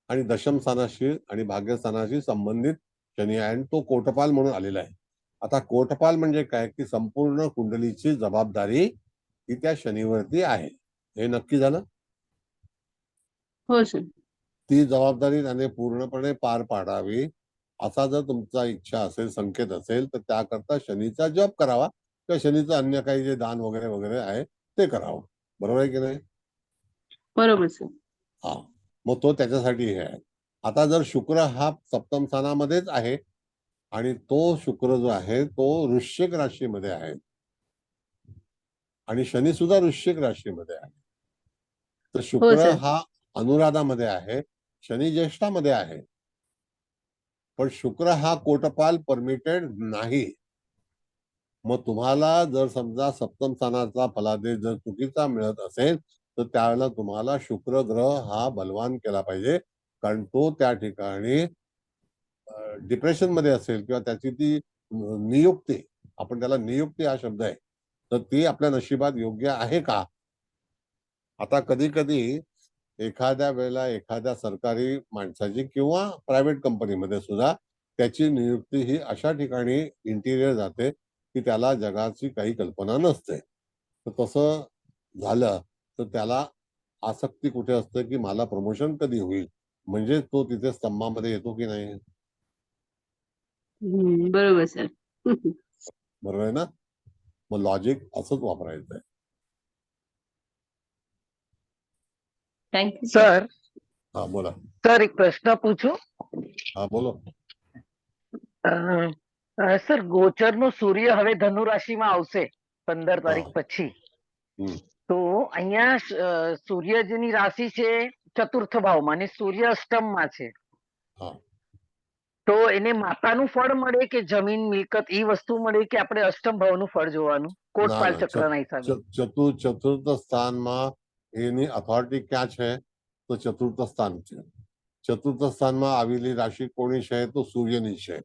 आणि दशम स्थानाशी आणि भाग्यस्थानाशी संबंधित शनी आहे आणि तो कोटपाल म्हणून आलेला आहे. आता कोटपाल म्हणजे काय की संपूर्ण कुंडलीची जबाबदारी ही त्या शनीवरती आहे. हे नक्की झालं? हो सर. ती जबाबदारी त्याने पूर्णपणे पार पाडावी असा जर तुमचा इच्छा असेल, संकेत असेल, तर त्याकरता शनीचा जप करावा किंवा शनीचं अन्य काही जे दान वगैरे वगैरे आहे ते करावं. बरोबर आहे की नाही? बरोबर सर. हा, मग तो त्याच्यासाठी हे आहे. आता जर शुक्र हा सप्तम स्थानामध्येच आहे आणि तो शुक्र जो आहे तो वृश्चिक राशीमध्ये आहे आणि शनी सुद्धा वृश्चिक राशीमध्ये आहे. तर शुक्र सर. हा अनुराधामध्ये आहे, शनी ज्येष्ठामध्ये आहे, पण शुक्र हा कोटपाल परमिटेड नाही. मग तुम्हाला जर समजा सप्तम स्थानाचा फलादेश जर चुकीचा मिळत असेल तर त्यावेळेला तुम्हाला शुक्र ग्रह हा बलवान केला पाहिजे, कारण तो त्या ठिकाणी डिप्रेशन मध्ये असेल किंवा त्याची ती नियुक्ती, आपण त्याला नियुक्ती हा शब्द आहे, तर ती आपल्या नशिबात योग्य आहे का? आता कधी कधी एखाद्या वेळेला एखाद्या सरकारी माणसाची किंवा प्रायव्हेट कंपनीमध्ये सुद्धा त्याची नियुक्ती ही अशा ठिकाणी इंटिरियर जाते की त्याला जगाची काही कल्पना नसते. तर तसं झालं तर त्याला आसक्ती कुठे असते की मला प्रमोशन कधी होईल, म्हणजे तो तिथे स्तंभामध्ये येतो की नाही? बरोबर सर. बरोबर आहे ना? मग लॉजिक असंच वापरायचं आहे. थँक्यू सर હા બોલો. સર એક પ્રશ્ન પૂછું? હા બોલો. સર ગોચરનો સૂર્ય હવે ધનુ રાશિમાં આવશે 15 તારીખ હા. પછી. હમ. તો અહીંયા સૂર્યની રાશિ છે ચતુર્થ ભાવમાં અને સૂર્ય અષ્ટમમાં છે. હા. તો એને માતાનું ફળ મળે કે જમીન મિલકત એ વસ્તુ મળે કે આપણે અષ્ટમ ભાવનું ફળ જોવાનું કોટપાલ ના ચક્રના હિસાબે? ચતુર્થ સ્થાનમાં એની અથોરિટી ક્યાં છે? તો ચતુર્થ સ્થાન છે. ચતુર્થ સ્થાનમાં આવેલી રાશિ કોની છે? તો સૂર્યની છે.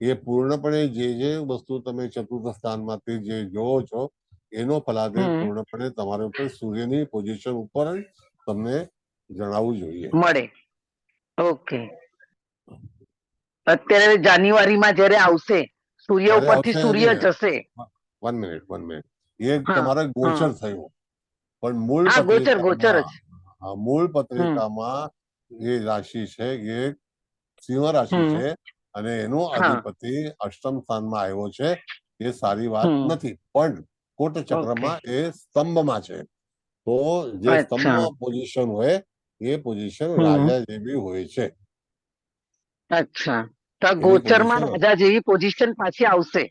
એ પૂર્ણપણે જે વસ્તુ તમે ચતુર્થ સ્થાનમાંથી જે જોવો છો એનો ફલાદેશ પૂર્ણપણે તમારા ઉપર સૂર્યની પોઝિશન ઉપર જ તમને જણાવવું જોઈએ. મળે. ઓકે. અત્યારે જાન્યુઆરીમાં જયારે આવશે સૂર્ય ત્યારે ઉપરથી આવશે સૂર્ય જશે. 1 મિનિટ. એ હા તમારે ગોચર હા થયું, પણ મૂળ હા ગોચર પત્રિકામાં જ. મૂળ હમ પત્રિકામાં એ રાશિ છે એ સિંહ રાશિ હમ છે અને એનો હા અધિપતિ અષ્ટમ સ્થાનમાં આવ્યો છે. એ સારી વાત હમ નથી, પણ કોટ ઓકે. ચક્રમાં એ સ્તંભમાં છે. તો જે અચ્છા. સ્તંભ પોઝિશન હોય એ પોઝિશન હમ રાજા જેવી હોય છે. અચ્છા. તો આ એની ગોચરમાં પોઝિશન રાજા જેવી પોઝિશન પાછી આવશે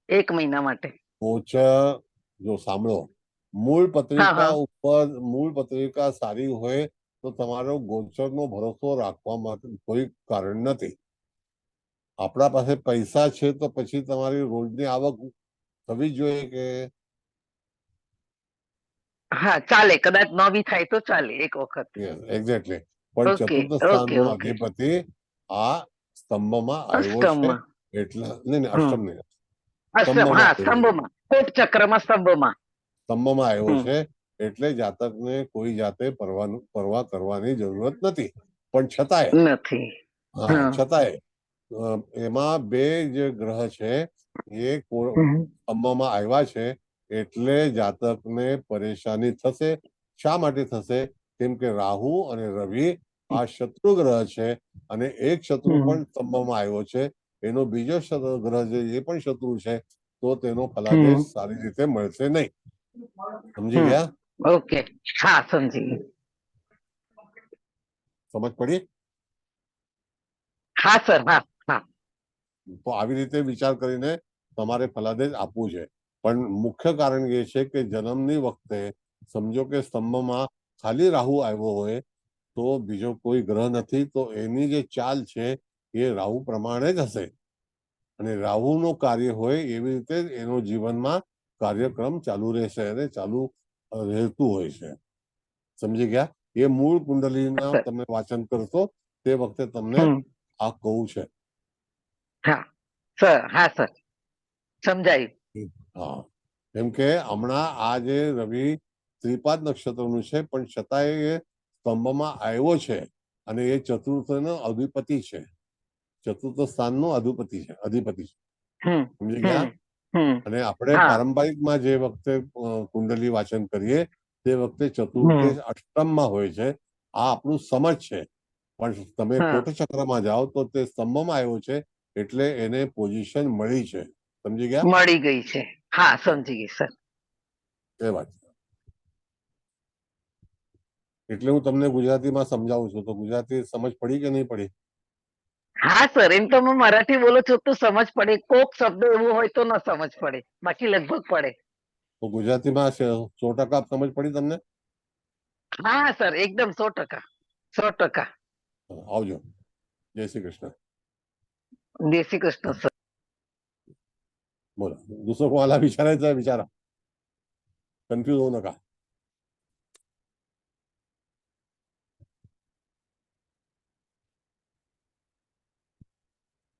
1 મહિના માટે. ગોચર જો સાંભળો, હા હા મૂળ પત્રિકા સારી હોય તો તમારો ગોચરનો ભરોસો રાખવા માટે કોઈ કારણ નથી. આપણા પાસે પૈસા છે તો પછી તમારી રોજની આવક થવી જ જોઈએ કે હા ચાલે, કદાચ નવી થાય તો ચાલે એક વખત. એક્ઝેક્ટલી. પણ ઓકે ચતુર્થ ઓકે સ્થાનનો ઓકે. અધિપતિ આ સ્તંભમાં આવ્યો છે. અષ્ટમમાં. એટલે નહીં હમ અષ્ટમ નહીં, અષ્ટમ સ્તંભમાં હા આવ્યો છે. સ્તંભમાં કોટ ચક્રમાં સ્તંભમાં. સ્તંભમાં આવ્યો હમ છે એટલે જાતકને કોઈ જાતે પરવા કરવાની જરૂરત નથી. પણ છતાંય નથી. હા હા છતાંય એમાં બે જે ગ્રહ છે એ હમ સ્તંભમાં આવ્યા છે એટલે જાતકને પરેશાની થશે. શા માટે થશે? કેમ કે રાહુ અને રવિ આ શત્રુ ગ્રહ છે અને એક શત્રુ હમ પણ સ્તંભમાં આવ્યો છે. એનો બીજો ગ્રહ છે એ પણ શત્રુ છે. તો તેનો હમ ફલાદેશ સારી રીતે મળશે નહીં. સમજી હમ ગયા? ઓકે. હા સમજી ગઈ. સમજ પડી? હા સર હા હા. તો આવી રીતે વિચાર કરીને તમારે ફલાદેશ આપવું છે. પણ મુખ્ય કારણ એ છે કે જન્મની વખતે સમજો કે સ્તંભમાં ખાલી રાહુ આવ્યો હોય તો બીજો કોઈ ગ્રહ નથી, તો એની જે ચાલ છે એ રાહુ પ્રમાણે જ હશે. અને રાહુનું કાર્ય હોય એવી રીતે જ એનો જીવનમાં કાર્યક્રમ ચાલુ રહેશે અને ચાલુ રહેતું હોય છે. સમજી ગયા? એ મૂળ કુંડલીના સર તમે વાંચન કરશો તે વખતે તમને હમ આ કહું છે. હા સર હા સર સમજાયું. હા, કેમ કે હમણાં આ જે રવિ ત્રિપાદ નક્ષત્રનું છે પણ છતાંય એ સ્તંભમાં આવ્યો છે અને એ ચતુર્થનો અધિપતિ છે. ચતુર્થ સ્થાનનો અધિપતિ છે. હમ સમજી હમ ગયા? હમ અને આપણે હા પારંપરિકમાં જે વખતે કુંડલી વાંચન કરીએ તે વખતે હમ ચતુર્થ અષ્ટમમાં હોય છે. આ આપણું સમજ છે. પણ તમે હા કોટચક્રમાં જાઓ તો તે સ્તંભમાં આવ્યો છે એટલે એને પોઝિશન મળી છે. સમજી ગયા? મળી ગઈ છે. હા સમજી ગઈ સર. એ વાત છે. એટલે હું તમને ગુજરાતીમાં સમજાવું છું. તો ગુજરાતી સમજ પડી કે નહીં પડી? હા સર એમ તો હું મરાઠી બોલું છું તો સમજ પડે, કોક શબ્દ એવો હોય તો ન સમજ પડે, બાકી લગભગ પડે. તો ગુજરાતીમાં 100% સમજ પડી તમને? હા સર એકદમ 100%. 100%. આવજો. જય શ્રી કૃષ્ણ. જય શ્રી કૃષ્ણ સર. बोला. दुसरं कोणाला विचारायचं आहे विचारा. कन्फ्युज होऊ नका.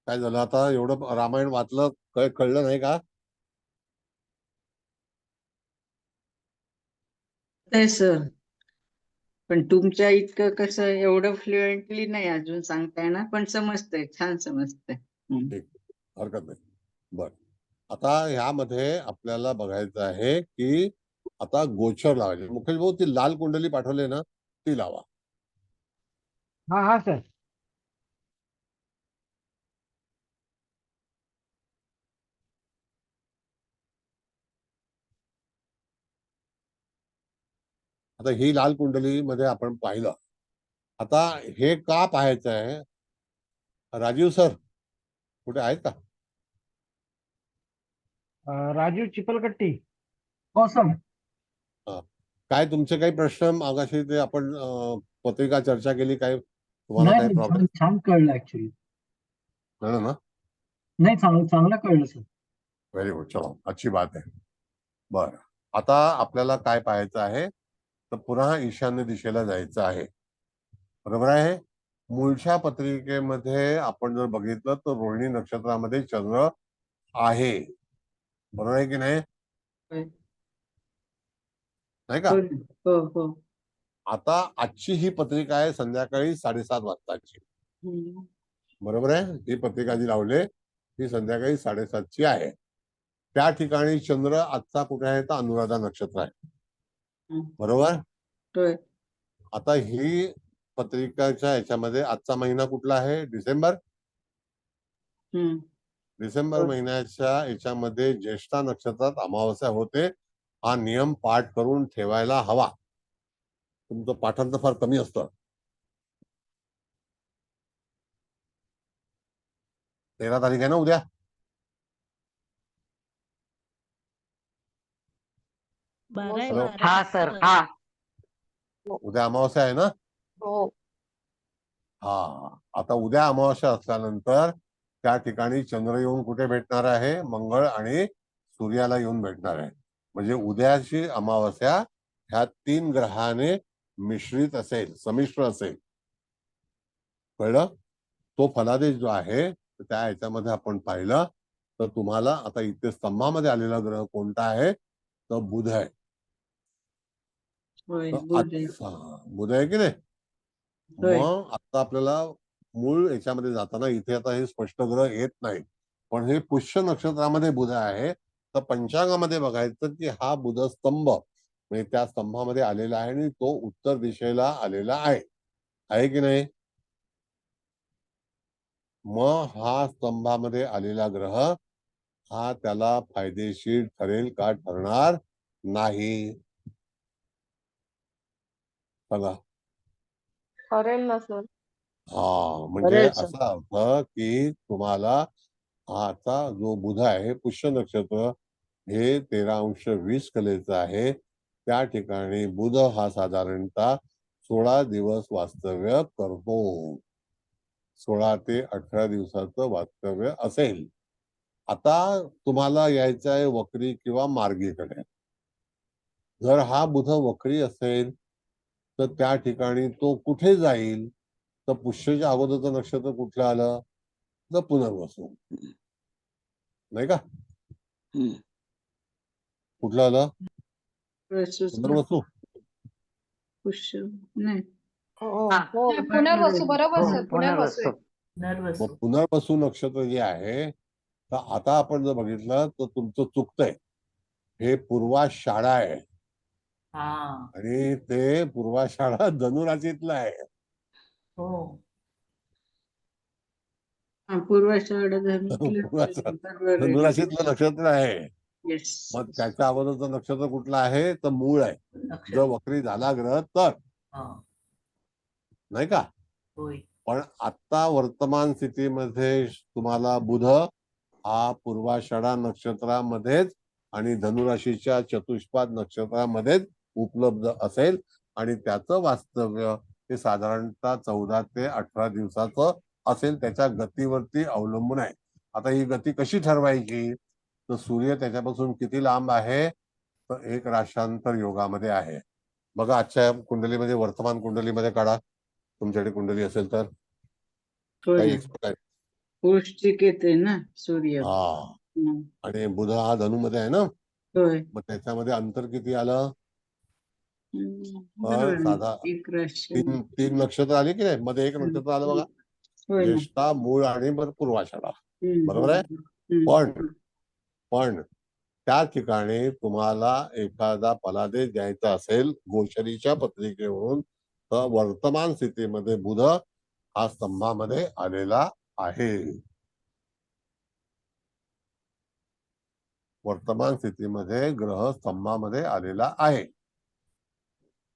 काय झालं आता? एवढं रामायण वाचलं, काय कळलं नाही का? सर पण तुमच्या इतकं कसं एवढं फ्लुएंटली नाही अजून सांगता येणार, पण समजतंय, छान समजतंय. ठीक, हरकत नाही. बर, आता ह्यामध्ये आपल्याला बघायचं आहे की आता गोचर लावायचे. मुकेश भाऊ, ती लाल कुंडली पाठवली ना, ती लावा. हाँ हाँ सर. आता ही लाल कुंडली मध्ये आपण पाहिलं आता हे का पाहायचं आहे? राजीव सर कुठे आहेत का? राजीव चिपलकट्टी. हो सर. काय तुमचे काही प्रश्न मागाशी ते आपण पत्रिका चर्चा केली, काय तुम्हाला काही प्रॉब्लेम छान कळलं ऍक्च्युली. कळलं ना? नाही, चांगलं कळलं सर. व्हेरी गुड, चलो अच्छी बात आहे. बरं, आता आपल्याला काय पाहायचं आहे? तर पुन्हा ईशान्य दिशेला जायचं आहे, बरोबर आहे. मूळच्या पत्रिकेमध्ये आपण जर बघितलं तर रोहिणी नक्षत्रामध्ये चंद्र आहे, बरोबर आहे की नाही? नाही का? हो हो. आता आजची ही पत्रिका आहे संध्याकाळी 7:30 वाजताची, बरोबर आहे. ही पत्रिका जी लावली ती संध्याकाळी 7:30ची आहे. त्या ठिकाणी चंद्र आजचा कुठे आहे? तर अनुराधा नक्षत्र आहे, बरोबर. आता ही पत्रिकाच्या याच्यामध्ये आजचा महिना कुठला आहे? डिसेंबर. डिसेंबर महिन्याच्या याच्यामध्ये ज्येष्ठा नक्षत्रात अमावस्या होते. हा नियम पाठ करून ठेवायला हवा. तुमचं पाठांतर फार कमी असतं. 13 तारीख आहे ना उद्या? हा सर, हा उद्या अमावस्या आहे ना? हो. हा, आता उद्या अमावस्या असल्यानंतर त्या ठिकाणी चंद्र येऊन कुठे भेटणार आहे? मंगळ आणि सूर्याला येऊन भेटणार आहे. म्हणजे उद्याची अमावस्या ह्या 3 ग्रहाने मिश्रित असेल, संमिश्र असेल, कळलं? तो फलादेश जो आहे त्या ह्याच्यामध्ये आपण पाहिलं तर तुम्हाला आता इथे स्तंभामध्ये आलेला ग्रह कोणता आहे? तर बुध आहे. बुध आहे की नाही? मग आता आपल्याला मूळ याच्यामध्ये जाताना इथे आता हे स्पष्ट ग्रह येत नाही, पण हे पुष्य नक्षत्रामध्ये बुध आहे. तर पंचांगामध्ये बघायचं की हा बुध स्तंभ म्हणजे त्या स्तंभामध्ये आलेला आहे आणि तो उत्तर दिशेला आलेला आहे की नाही? मग हा स्तंभामध्ये आलेला ग्रह हा त्याला फायदेशीर ठरेल का ठरणार नाही? बघा. ठरेल ना सर. हा, म्हणजे असा अर्थ की तुम्हाला आता जो बुध आहे पुष्य नक्षत्र हे 13° कलेचं आहे. त्या ठिकाणी बुध हा साधारणतः 16 दिवस वास्तव्य करतो. 16 ते 18 दिवसाचं वास्तव्य असेल. आता तुम्हाला यायचं आहे वक्री किंवा मार्गीकडे. जर हा बुध वक्री असेल तर त्या ठिकाणी तो कुठे जाईल? तर पुष्यच्या अगोदरचं नक्षत्र कुठलं आलं? तर पुनर्वसू, नाही का? कुठलं आलं? पुनर्वसू. पुष्य नाही. पुनर्वसू, बरोबर सर, पुनर्वसू. मग पुनर्वसू नक्षत्र जे आहे तर आता आपण जर बघितलं तर तुमचं चुकतंय. हे पूर्वाषाढा आहे आणि ते पूर्वाषाढा धनुराशीतलं आहे. पूर्वाषाढा धनुराशीतलं नक्षत्र आहे. मग त्याच्या अगोदरचं नक्षत्र कुठलं आहे? तर मूळ आहे. जर वक्री झाला ग्रह तर, नाही का? पण आता वर्तमान स्थितीमध्ये तुम्हाला बुध हा पूर्वाषाढा नक्षत्रामध्येच आणि धनुराशीच्या चतुष्पाद नक्षत्रामध्येच उपलब्ध असेल आणि त्याचं वास्तव्य हे साधारणतः 14 ते 18 दिवसाचं असेल. त्याच्या गतीवरती अवलंबून आहे. आता ही गती कशी ठरवायची? तर सूर्य त्याच्यापासून किती लांब आहे? तर 1 राशांतर योगामध्ये आहे. बघा आजच्या कुंडलीमध्ये, वर्तमान कुंडलीमध्ये काढा, तुमच्याकडे कुंडली असेल तर. काही एक्सपर्ट आहे. पौष्टिक येते ना सूर्य. हा, आणि बुध हा धनुमध्ये आहे ना. मग त्याच्यामध्ये अंतर किती आलं? साधा 3 नक्षत्र आली की नाही? मध्ये 1 नक्षत्र आलं बघा, ज्येष्ठा, मूळ आणि पूर्वाषाढा, बरोबर आहे. पण त्या ठिकाणी तुम्हाला एखादा फलादेश द्यायचा असेल गोचरीच्या पत्रिकेवरून तर वर्तमान स्थितीमध्ये बुध हा स्तंभामध्ये आलेला आहे. वर्तमान स्थितीमध्ये ग्रह स्तंभामध्ये आलेला आहे.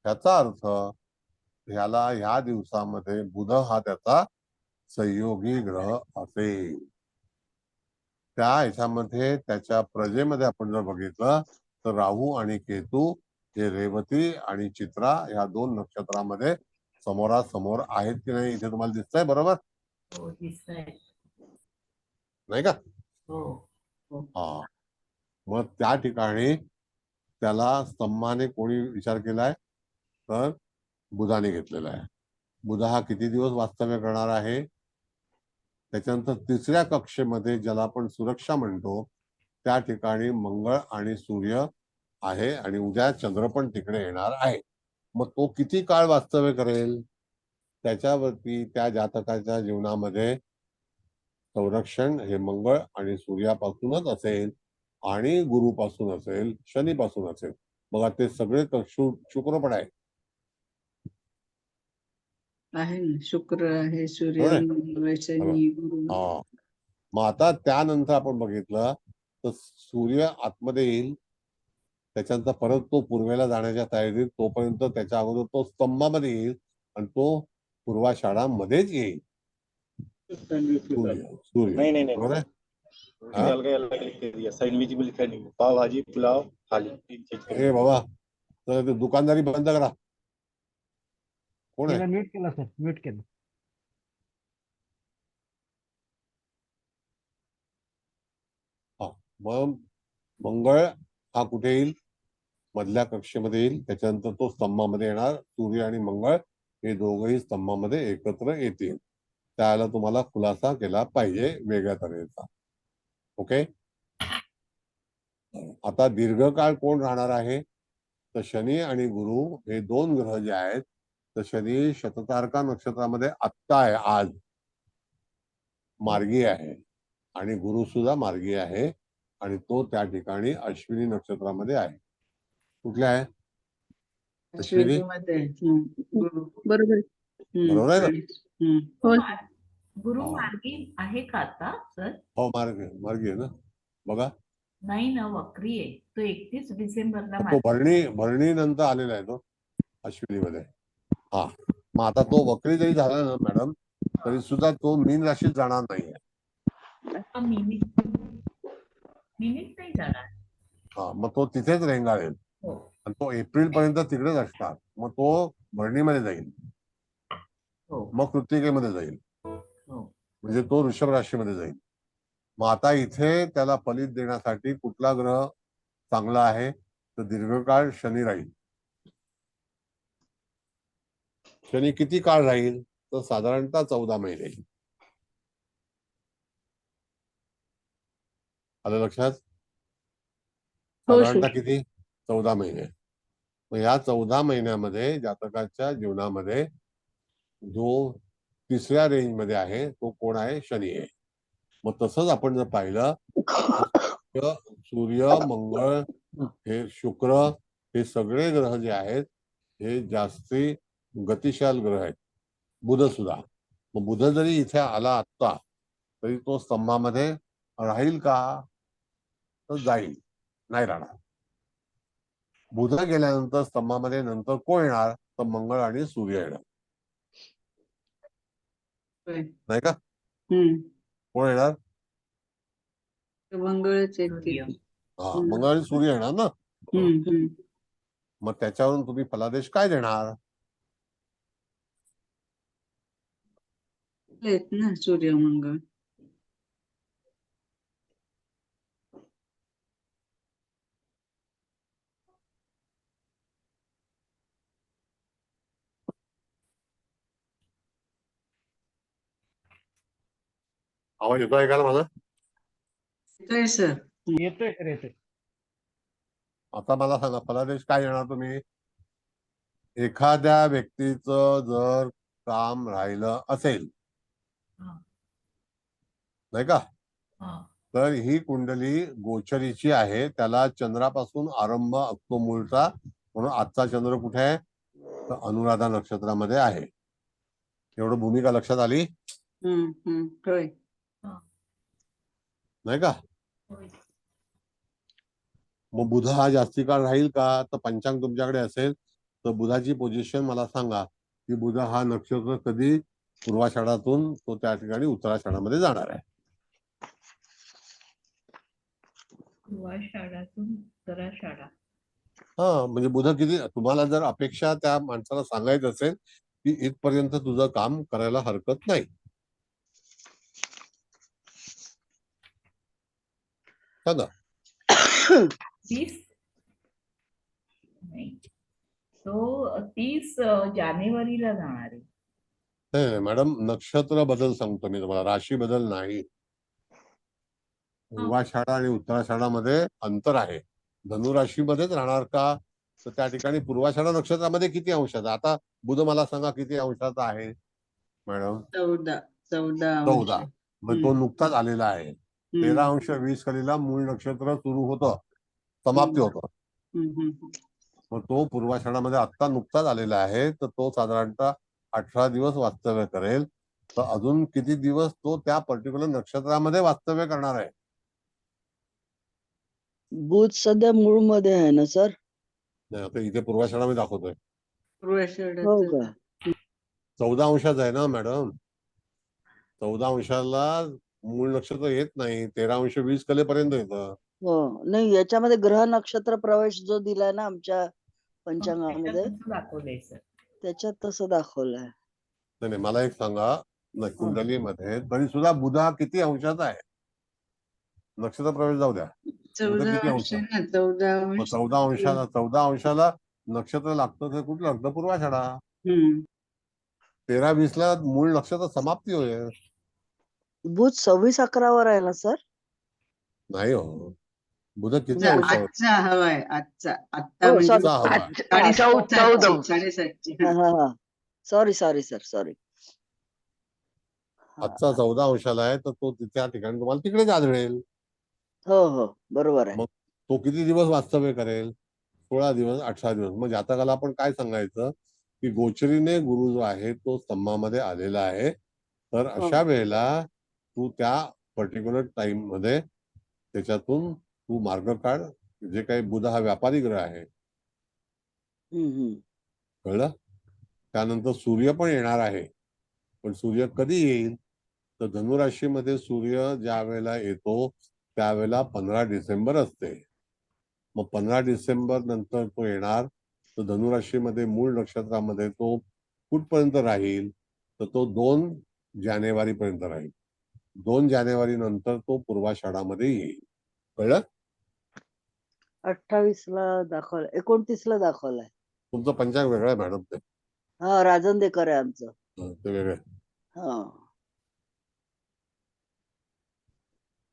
त्याचा अर्थ ह्या दिवसामध्ये बुध हा त्याचा संयोगी ग्रह असेल. त्या ह्याच्यामध्ये त्याच्या प्रजेमध्ये आपण जर बघितलं तर राहू आणि केतू हे रेवती आणि चित्रा ह्या 2 नक्षत्रामध्ये समोरासमोर आहेत की नाही इथे तुम्हाला दिसतंय बरोबर हो दिसतंय. नाही का? हो हा. मग त्या ठिकाणी त्याला स्तंभाने कोणी विचार केलाय तर बुधाने घेतलेला आहे. बुध हा किती दिवस वास्तव्य करणार आहे? त्याच्यानंतर 3ऱ्या कक्षेमध्ये ज्याला आपण सुरक्षा म्हणतो त्या ठिकाणी मंगळ आणि सूर्य आहे आणि उद्या चंद्र पण तिकडे येणार आहे. मग तो किती काळ वास्तव्य करेल त्याच्यावरती त्या जातकाच्या जीवनामध्ये संरक्षण हे मंगळ आणि सूर्यापासूनच असेल आणि गुरुपासून असेल, शनीपासून असेल. बघा ते सगळे शुक्र पण आहे. आहे ना, शुक्र आहे, सूर्य, बरोबर आहे? मंगळ, शनी, गुरु. हा. मग आता त्यानंतर आपण बघितलं तर सूर्य आतमध्ये येईल, त्याच्यानंतर परत तो पूर्वेला जाण्याच्या तयारीत, तोपर्यंत त्याच्या अगोदर तो स्तंभामध्ये येईल आणि तो पूर्वाषाढामध्येच येईल. सूर्य नहीं नहीं नहीं बरोबर आहे? उसने अलग अलग लिख के दिया इनविजिबल लिखा नहीं पाव भाजी पुलाव थाली 3 चीज ए बाबा तर ते दुकानदारी बंद करा. कोण आहे? म्यूट केला सर, म्यूट केलं. मग मंगळ हा कुठे येईल? मधल्या कक्षेमध्ये येईल. त्याच्यानंतर तो स्तंभामध्ये येणार. सूर्य आणि मंगळ हे दोघंही स्तंभामध्ये एकत्र येतील. त्याला तुम्हाला खुलासा केला पाहिजे वेगळ्या तऱ्हेचा. ओके. आता दीर्घकाळ कोण राहणार आहे तर शनी आणि गुरु हे 2 ग्रह जे आहेत तर शनी शततारका नक्षत्रामध्ये आत्ता आहे, आज मार्गी आहे आणि गुरु सुद्धा मार्गी आहे आणि तो त्या ठिकाणी अश्विनी नक्षत्रामध्ये आहे. कुठल्या आहे? अश्विनी. अश्विनीमध्ये. बरोबर. बरोबर आहे ना? हो. गुरु मार्गी आहे का आता सर? हो मार्गी आहे ना. बघा नाही ना, वक्री आहे तो. 31 डिसेंबरला तो भरणी नंतर आलेला आहे तो अश्विनीमध्ये. हा. मग आता तो वक्री जरी झाला ना मॅडम तरी सुद्धा तो मीन राशीत जाणार नाहीये. मिनिट नाही जाणार. हा. मग तो तिथेच रेंगाळेल हो आणि तो एप्रिल पर्यंत तिकडेच असणार. मग तो भरणीमध्ये जाईल, हो मग कृत्तिकेमध्ये जाईल, हो. म्हणजे तो वृषभ राशीमध्ये जाईल. मग आता इथे त्याला फलित देण्यासाठी कुठला ग्रह चांगला आहे तर दीर्घकाळ शनी राहील. शनी किती काळ राहील तर साधारणतः 14 महिने. आलं लक्षात? साधारणतः किती? 14 महिने. मग या 14 महिन्यामध्ये जातकाच्या जीवनामध्ये जो 3ऱ्या रेंज मध्ये आहे तो कोण आहे? शनी आहे. मग तसंच आपण जर पाहिलं सूर्य, मंगळ, हे शुक्र हे सगळे ग्रह जे आहेत हे जास्ती गतिशाल ग्रह आहेत. बुध सुद्धा. मग बुध जरी इथे आला आत्ता तरी तो स्तंभामध्ये राहील का तर जाईल, नाही राहणार. बुध गेल्यानंतर स्तंभामध्ये नंतर कोण येणार तर मंगळ आणि सूर्य येणार, नाही का? कोण येणार? मंगळच येते. हा, मंगळ आणि सूर्य येणार ना. मग त्याच्यावरून तुम्ही फलादेश काय देणार? आहेत ना सूर्य मंगळ. आवाज येतो ऐकायला माझा? येतोय सर. येतोय सर, येतोय. आता मला सांगा फलादेश काय देणार तुम्ही? एखाद्या व्यक्तीचं जर काम राहिलं असेल, नाही का, तर ही कुंडली गोचरीची आहे. त्याला चंद्रापासून आरंभ असतो मूळचा. म्हणून आजचा चंद्र कुठे आहे तर अनुराधा नक्षत्रामध्ये आहे. एवढं भूमिका लक्षात आली? होय. नाही का? मग बुध हा जास्ती काळ राहील का तर पंचांग तुमच्याकडे असेल तर बुधाची पोझिशन मला सांगा. की बुध हा नक्षत्र कधी पूर्वाषाढातून तो त्या ठिकाणी उत्तराषाढामध्ये जाणार आहे. पूर्वाषाढातून उत्तराषाढा. हा म्हणजे बुध किती, तुम्हाला जर अपेक्षा त्या माणसाला सांगायचं असेल की इथपर्यंत तुझं काम करायला हरकत नाही. सांगा. 30 नाही, तो 30 जानेवारीला जाणार आहे. नाही मॅडम, नक्षत्र बदल सांगतो मी तुम्हाला, राशी बदल नाही. पूर्वाषाढा आणि उत्तराषाढामध्ये अंतर आहे. धनुराशीमध्येच राहणार का, तर त्या ठिकाणी पूर्वाषाढा नक्षत्रामध्ये किती अंशाचा, आता बुध मला सांगा किती अंशाचा आहे मॅडम? 14 मग तो नुकताच आलेला आहे. 13°20 कलीला मूळ नक्षत्र सुरू होतं, समाप्ती होतं. मग तो पूर्वाषाढामध्ये आत्ता नुकताच आलेला आहे, तर तो साधारणतः 18 दिवस वास्तव्य करेल. तर अजून किती दिवस तो त्या पर्टिक्युलर नक्षत्रामध्ये वास्तव्य करणार आहे? बुध सध्या मूळ मध्ये आहे ना सर? नाही, आता इथे पूर्वाषाढामध्ये दाखवतोय. हो का? 14 अंशाचा आहे ना मॅडम. 14 अंशाला मूळ नक्षत्र येत नाही, 13°20 कलेपर्यंत येतं. हो, नाही याच्यामध्ये ग्रह नक्षत्र प्रवेश जो दिलाय ना आमच्या पंचांगामध्ये, दाखवलंय सर. त्याच्यात तसं दाखवलंय. नाही नाही, मला एक सांगा, कुंडलीमध्ये तरी सुद्धा बुध हा किती अंशाचा आहे? नक्षत्र प्रवेश जाऊ द्या, बुध किती अंश? 14 अंशाला नक्षत्र लागतं, तर कुठलं लागतं? पूर्वाषाढा. 13-20ला मूळ नक्षत्र समाप्ती होईल. बुध 26-11 आहे ना सर? नाही हो, बुध किती अंशावर? आजचा हवाय, आजचा हो, म्हणजे sorry. हवा. 7:30. Sorry sir. आजचा 14 अंशाला आहे, तर तो त्या ठिकाणी तुम्हाला तिकडेच आढळेल. हो बरोबर आहे. मग तो किती दिवस वास्तव्य करेल? 16 दिवस, 18 दिवस. मग जातकाला आपण काय सांगायचं की गोचरीने गुरु जो आहे तो स्तंभामध्ये आलेला आहे, तर अशा वेळेला तू त्या पर्टिक्युलर टाइम मध्ये त्याच्यातून तू मार्ग काढ. जे काही बुध हा व्यापारी ग्रह आहे, कळलं? त्यानंतर सूर्य पण येणार आहे, पण सूर्य कधी येईल, तर धनुराशीमध्ये सूर्य ज्या वेळेला येतो त्यावेळेला 15 डिसेंबर असते. मग 15 डिसेंबर नंतर तो येणार, तर धनुराशीमध्ये मूळ नक्षत्रामध्ये तो कुठपर्यंत राहील, तर तो 2 जानेवारी पर्यंत राहील. 2 जानेवारी नंतर तो पूर्वाषाढामध्ये येईल. कळलं? 28ला दाखवलंय, 29ला दाखवलंय. तुमचं पंचांग वेगळं आहे मॅडम. ते हा, राजनदेकर आहे आमचं. ते वेगळं. हा,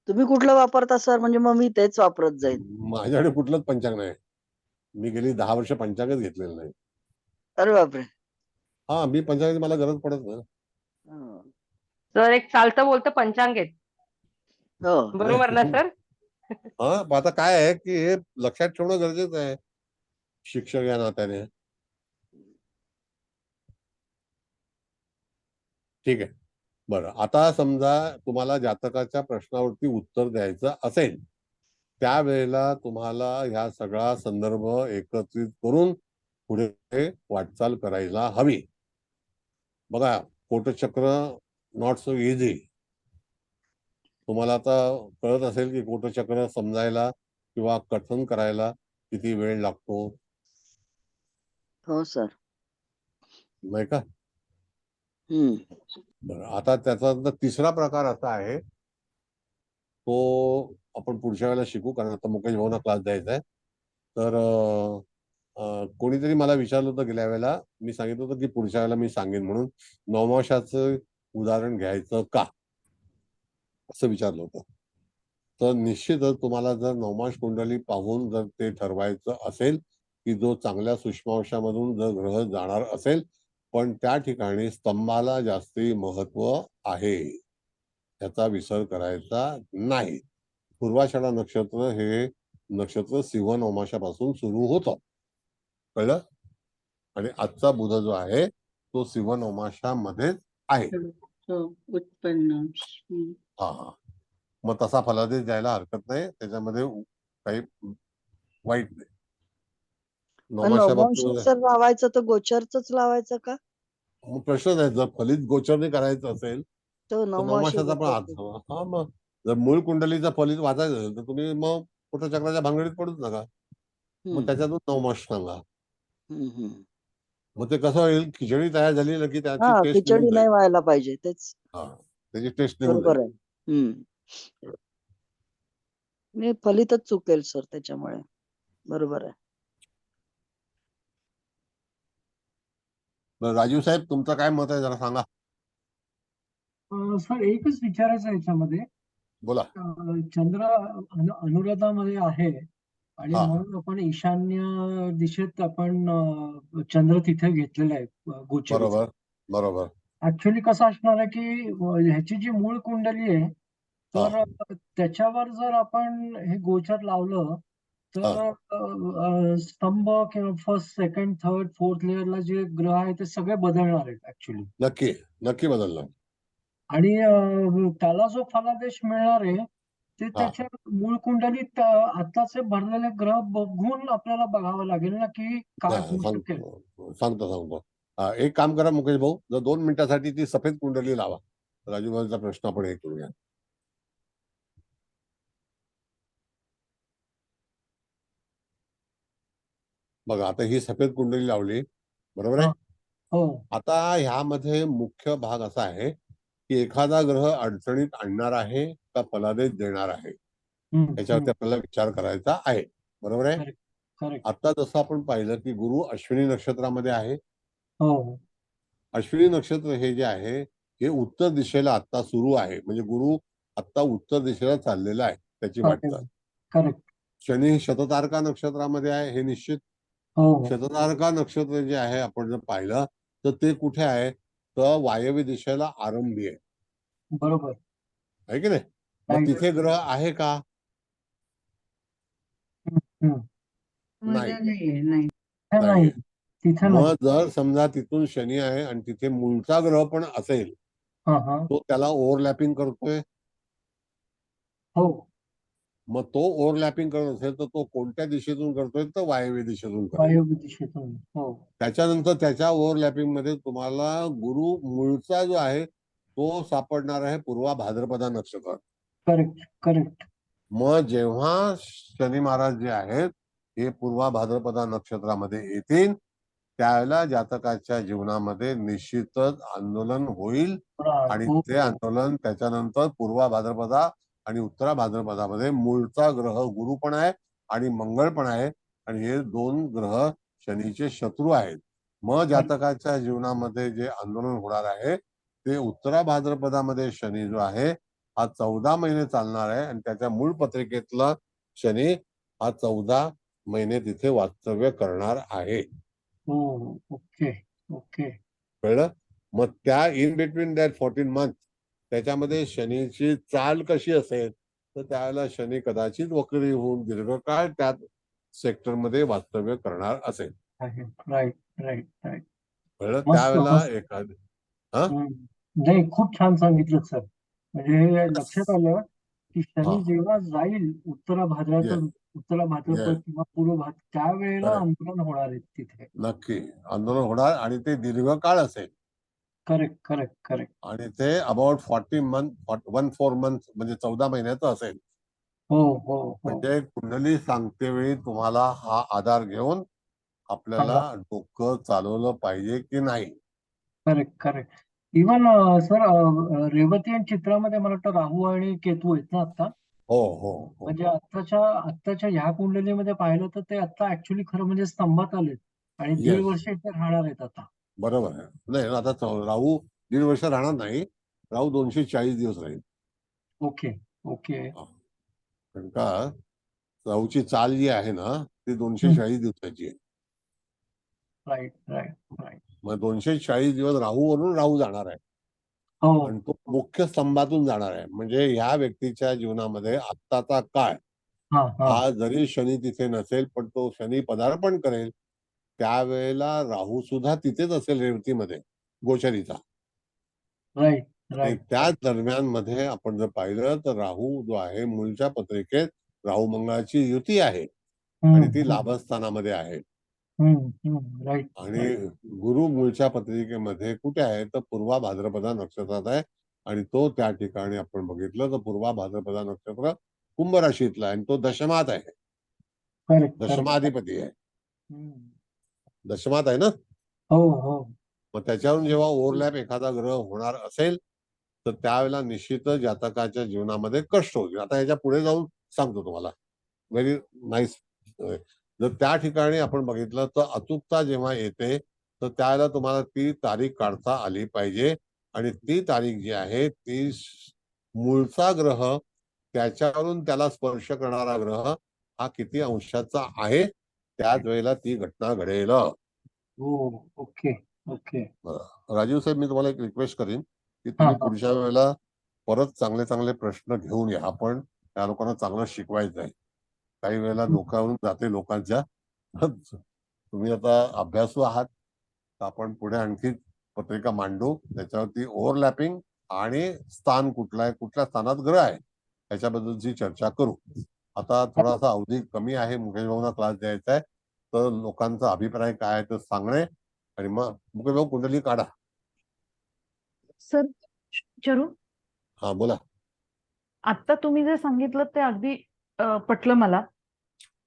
तुम्ही कुठलं वापरता सर? म्हणजे मग मी तेच वापरत जाईल. माझ्याकडे कुठलंच पंचांग नाही. मी गेली 10 वर्ष पंचांगच घेतलेलं नाही. अरे बापरे. हा, मी पंचांगाची मला गरज पडत ना. सर एक चालतं बोलतं पंचांग आहे. हो, बरोबर ना सर? हा, आता काय आहे की हे लक्षात ठेवणं गरजेचं आहे शिक्षक या नात्याने. ठीक आहे, बरं. आता समजा तुम्हाला जातकाच्या प्रश्नावरती उत्तर द्यायचं असेल, त्यावेळेला तुम्हाला ह्या सगळा संदर्भ एकत्रित करून पुढे वाटचाल करायला हवी. बघा, कोटचक्र नॉट सो इझी. तुम्हाला आता कळत असेल की कोटचक्र समजायला किंवा कथन करायला किती वेळ लागतो. हो सर. नाही का? बरं, आता त्याचा तिसरा प्रकार असा आहे, तो आपण पुढच्या वेळेला शिकू, कारण आता मुकेश भाऊंना क्लास द्यायचा आहे. तर कोणीतरी मला विचारलं होतं गेल्या वेळेला, मी सांगितलं होतं की पुढच्या वेळेला मी सांगेन म्हणून, नवमाशाचं उदाहरण घ्यायचं का असं विचारलं होतं. तर निश्चितच तुम्हाला जर नवमाश कुंडली पाहून जर ते ठरवायचं असेल की जो चांगल्या सूक्ष्मांशामधून जर ग्रह जाणार असेल, पण त्या ठिकाणी स्तंभाला जास्ती महत्व आहे, त्याचा विसर करायचा नाही. पूर्वाषाढा नक्षत्र हे नक्षत्र सिंह नवमाशापासून सुरू होतं, कळलं? आणि आजचा बुध जो आहे तो सिंह नवमाशामध्येच आहे. उत्पन्न. हा, मग तसा फलादेश द्यायला हरकत नाही, त्याच्यामध्ये काही वाईट नाही. नवमांश सर लावायचं तर गोचरच लावायचं का? मग प्रश्न नाही, जर फलित गोचरने करायचं असेल तो तर नवमाशी नवमाशाचा पण गोचर. हा मग जर मूळ कुंडलीचा फलित वाचायचं असेल तर तुम्ही मग चक्राच्या भांगडीत पडूच नका, मग त्याच्यातून नवमाश सांगा. मग ते कसं होईल, खिचडी तयार झाली ना की त्याची हा, टेस्ट निघून खिचडी जाईल. नाही व्हायला पाहिजे तेच. हा, त्याची टेस्ट निघून बरोबर जाईल. आहे. मी फलितच चुकेल सर त्याच्यामुळे. बरोबर आहे. बरं, राजीव साहेब तुमचं काय मत आहे जरा सांगा. सर एकच विचारायचं आहे याच्यामध्ये. बोला. चंद्र अनुराधामध्ये आहे आणि हा. म्हणून आपण ईशान्य दिशेत आपण चंद्र तिथे घेतलेला आहे गोचरीचा. बरोबर बरोबर. ऍक्च्युली कसं असणार आहे की ह्याची जी मूळ कुंडली आहे तर त्याच्यावर जर आपण हे गोचर लावलं तर स्तंभ किंवा फर्स्ट सेकंड थर्ड फोर्थ लेअरला जे ग्रह आहे ते सगळे बदलणार आहेत ऍक्च्युली. नक्की नक्की बदलणार. आणि त्याला जो फलादेश मिळणार आहे ते त्याच्या मूळ कुंडलीत आताचे भरलेले ग्रह बघून आपल्याला बघावं लागेल ना की काय होऊ शकेल. सांगतो. एक काम करा मुकेश भाऊ, जर 2 मिनिटासाठी ती सफेद कुंडली लावा. राजू भाऊचा प्रश्न आपण हे करूया. बघा आता ही सफेद कुंडली लावली, बरोबर आहे. आता ह्यामध्ये मुख्य भाग असा आहे की एखादा ग्रह अडचणीत आणणार आहे का फलादेश देणार आहे याच्यावरती आपल्याला विचार करायचा आहे, बरोबर आहे. आता जसं आपण पाहिलं की गुरु अश्विनी नक्षत्रामध्ये आहे. अश्विनी नक्षत्र हे जे आहे हे उत्तर दिशेला आता सुरू आहे, म्हणजे गुरु आता उत्तर दिशेला चाललेला आहे त्याची वाटचाल. शनी शततारका नक्षत्रामध्ये आहे हे निश्चित. शततारका नक्षत्र जे आहे आपण जर पाहिलं तर ते कुठे आहे, तर वायव्य दिशेला आरंभी आहे. बरोबर आहे की नाही. मग तिथे ग्रह आहे का? नाही. मग जर समजा तिथून शनी आहे आणि तिथे मूळचा ग्रह पण असेल तो त्याला ओव्हरलॅपिंग करतोय. मग तो ओव्हरलॅपिंग करत असेल तर तो कोणत्या दिशेतून करतोय, तर वायव्य दिशेतून करतोय. त्याच्यानंतर त्याच्या ओव्हरलॅपिंग मध्ये तुम्हाला गुरु मूळचा जो आहे तो सापडणार आहे पूर्वा भाद्रपदा नक्षत्रात. करेक्ट. मग जेव्हा शनी महाराज जे आहेत हे पूर्वा भाद्रपदा नक्षत्रामध्ये येतील त्यावेळेला जातकाच्या जीवनामध्ये निश्चितच आंदोलन होईल आणि ते आंदोलन त्याच्यानंतर पूर्वा भाद्रपदा आणि उत्तरा भाद्रपदामध्ये मूळचा ग्रह गुरु पण आहे आणि मंगळ पण आहे आणि हे 2 ग्रह शनीचे शत्रू आहेत. मग जातकाच्या जीवनामध्ये जे आंदोलन होणार आहे ते उत्तरा भाद्रपदामध्ये शनी जो आहे हा 14 महिने चालणार आहे आणि त्याच्या मूळ पत्रिकेतला शनी हा 14 महिने तिथे वास्तव्य करणार आहे. ओके. कळलं. मग त्या इन बिटवीन दॅट 14 मंथ त्याच्यामध्ये शनीची चाल कशी असेल तर त्यावेळेला शनी कदाचित वक्री होऊन दीर्घकाळ त्यात सेक्टरमध्ये वास्तव्य करणार असेल. राईट. कळलं. त्यावेळेला एखादी नाही, खूप छान सांगितलं सर. म्हणजे हे लक्षात आलं की शनी जेव्हा जाईल उत्तरा भाद्रपद किंवा पूर्व भाद्रपद त्यावेळेला आंदोलन होणार आहे तिथे. नक्की आंदोलन होणार आणि ते दीर्घकाळ असेल. करेक्ट. आणि ते अबाउट 40 मंथ म्हणजे 14 महिन्याचं असेल. म्हणजे कुंडली सांगते वेळी तुम्हाला हा आधार घेऊन आपल्याला डोकं चालवलं पाहिजे की नाही. करेक्ट. इव्हन सर रेवती आणि चित्रामध्ये मला वाटतं राहू आणि केतू आहेत ना आता. हो. म्हणजे आत्ताच्या ह्या कुंडलीमध्ये पाहिलं तर ते आता ऍक्च्युली खरं म्हणजे स्तंभात आलेत आणि 1.5 वर्ष इथे राहणार आहेत आता. बरोबर आहे. नाही आता राहू 1.5 वर्ष राहणार नाही, राहू 240 दिवस राहील. ओके. कारण का राहूची चाल जी आहे ना ती 240 दिवसाची आहे. राईट. मग 240 दिवस राहूवरून राहू जाणार आहे आणि तो मुख्य स्तंभातून जाणार आहे. म्हणजे ह्या व्यक्तीच्या जीवनामध्ये आत्ताचा काळ हा जरी शनी तिथे नसेल पण तो शनी पदार्पण करेल त्यावेळेला राहू सुद्धा तिथेच असेल रेवतीमध्ये गोचरीचा. त्याच दरम्यान मध्ये आपण जर पाहिलं तर राहू जो आहे मूळच्या पत्रिकेत राहू मंगळाची युती आहे आणि ती लाभस्थानामध्ये आहे. राईट. आणि गुरु मूळच्या पत्रिकेमध्ये कुठे आहे तर पूर्वा भाद्रपदा नक्षत्रात आहे आणि तो त्या ठिकाणी आपण बघितलं तर पूर्वा भाद्रपदा नक्षत्र कुंभ राशीतला आहे आणि तो दशमात आहे. करेक्ट. दशमाधिपती आहे. दशमात आहे ना. हो हो. मग त्याच्यावरून जेव्हा ओव्हरलॅप एखादा ग्रह होणार असेल तर त्यावेळेला निश्चितच जातकाच्या जीवनामध्ये कष्ट होतील. आता याच्या पुढे जाऊन सांगतो तुम्हाला. Very nice. जर त्या ठिकाणी आपण बघितलं तर अचूकता जेव्हा येते तर त्यावेळेला तुम्हाला ती तारीख काढता आली पाहिजे आणि ती तारीख जी आहे ती मूळचा ग्रह त्याच्यावरून त्याला स्पर्श करणारा ग्रह हा किती अंशाचा आहे त्याच वेळेला ती घटना घडेल. हो. Okay okay. राजीव साहेब, मी तुम्हाला एक रिक्वेस्ट करीन की तुम्ही पुढच्या वेळेला परत चांगले चांगले प्रश्न घेऊन या. आपण त्या लोकांना चांगलं शिकवायचं आहे. काही वेळेला डोक्यावरून जाते लोकांच्या. तुम्ही आता अभ्यासू आहात तर आपण पुढे आणखी पत्रिका मांडू. त्याच्यावरती ओव्हरलॅपिंग आणि स्थान कुठलं आहे, कुठल्या स्थानात ग्रह आहे याच्याबद्दलची चर्चा करू. आता थोडासा अवधी कमी आहे, मुकेश भाऊंना क्लास द्यायचा आहे तर लोकांचा अभिप्राय काय आहे ते सांगणे आणि मग मुकेश भाऊ कुंडली काढा. सर विचारू? हा बोला. आता तुम्ही जे सांगितलं ते अगदी पटलं मला.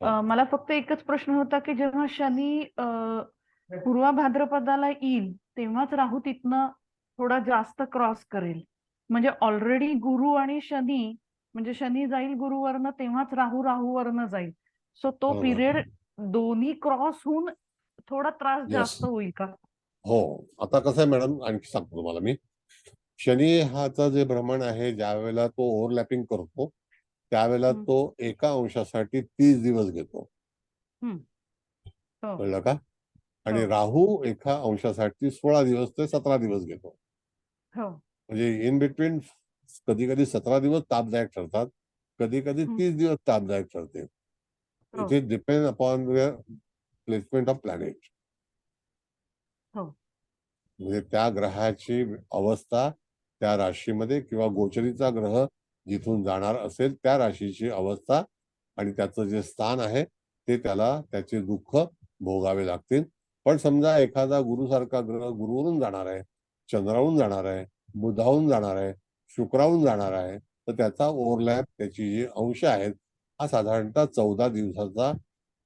मला फक्त एकच प्रश्न होता की जेव्हा शनी पूर्वा भाद्रपदाला येईल तेव्हाच राहू तिथनं थोडा जास्त क्रॉस करेल. म्हणजे ऑलरेडी गुरु आणि शनी, म्हणजे शनी जाईल गुरुवरनं तेव्हाच राहू राहूवरनं जाईल. सो तो पिरियड दोन्ही क्रॉस होऊन थोडा त्रास जास्त होईल का? हो. आता कसं आहे मॅडम, आणखी सांगतो तुम्हाला मी. शनी हाचा जे भ्रमण आहे ज्या वेळेला तो ओव्हरलॅपिंग करतो त्यावेळेला तो एका अंशासाठी 30 दिवस घेतो. कळलं का? आणि राहू एका अंशासाठी 16 दिवस ते 17 दिवस घेतो. म्हणजे इन बिटवीन कधी कधी 17 दिवस तापदायक ठरतात, कधी कधी 30 दिवस तापदायक ठरते. It is depend upon the placement of planet. म्हणजे त्या ग्रहाची अवस्था त्या राशीमध्ये किंवा गोचरीचा ग्रह जिथून जाणार असेल त्या राशीची अवस्था आणि त्याचं जे स्थान आहे ते त्याला त्याचे दुःख भोगावे लागतील. पण समजा एखादा गुरुसारखा ग्रह गुरुवरून जाणार आहे, चंद्रावरून जाणार आहे, बुधावरून जाणार आहे, शुक्रावरून जाणार आहे तर त्याचा ओव्हरलॅप, त्याची जी अंश आहेत हा साधारणतः 14 दिवसाचा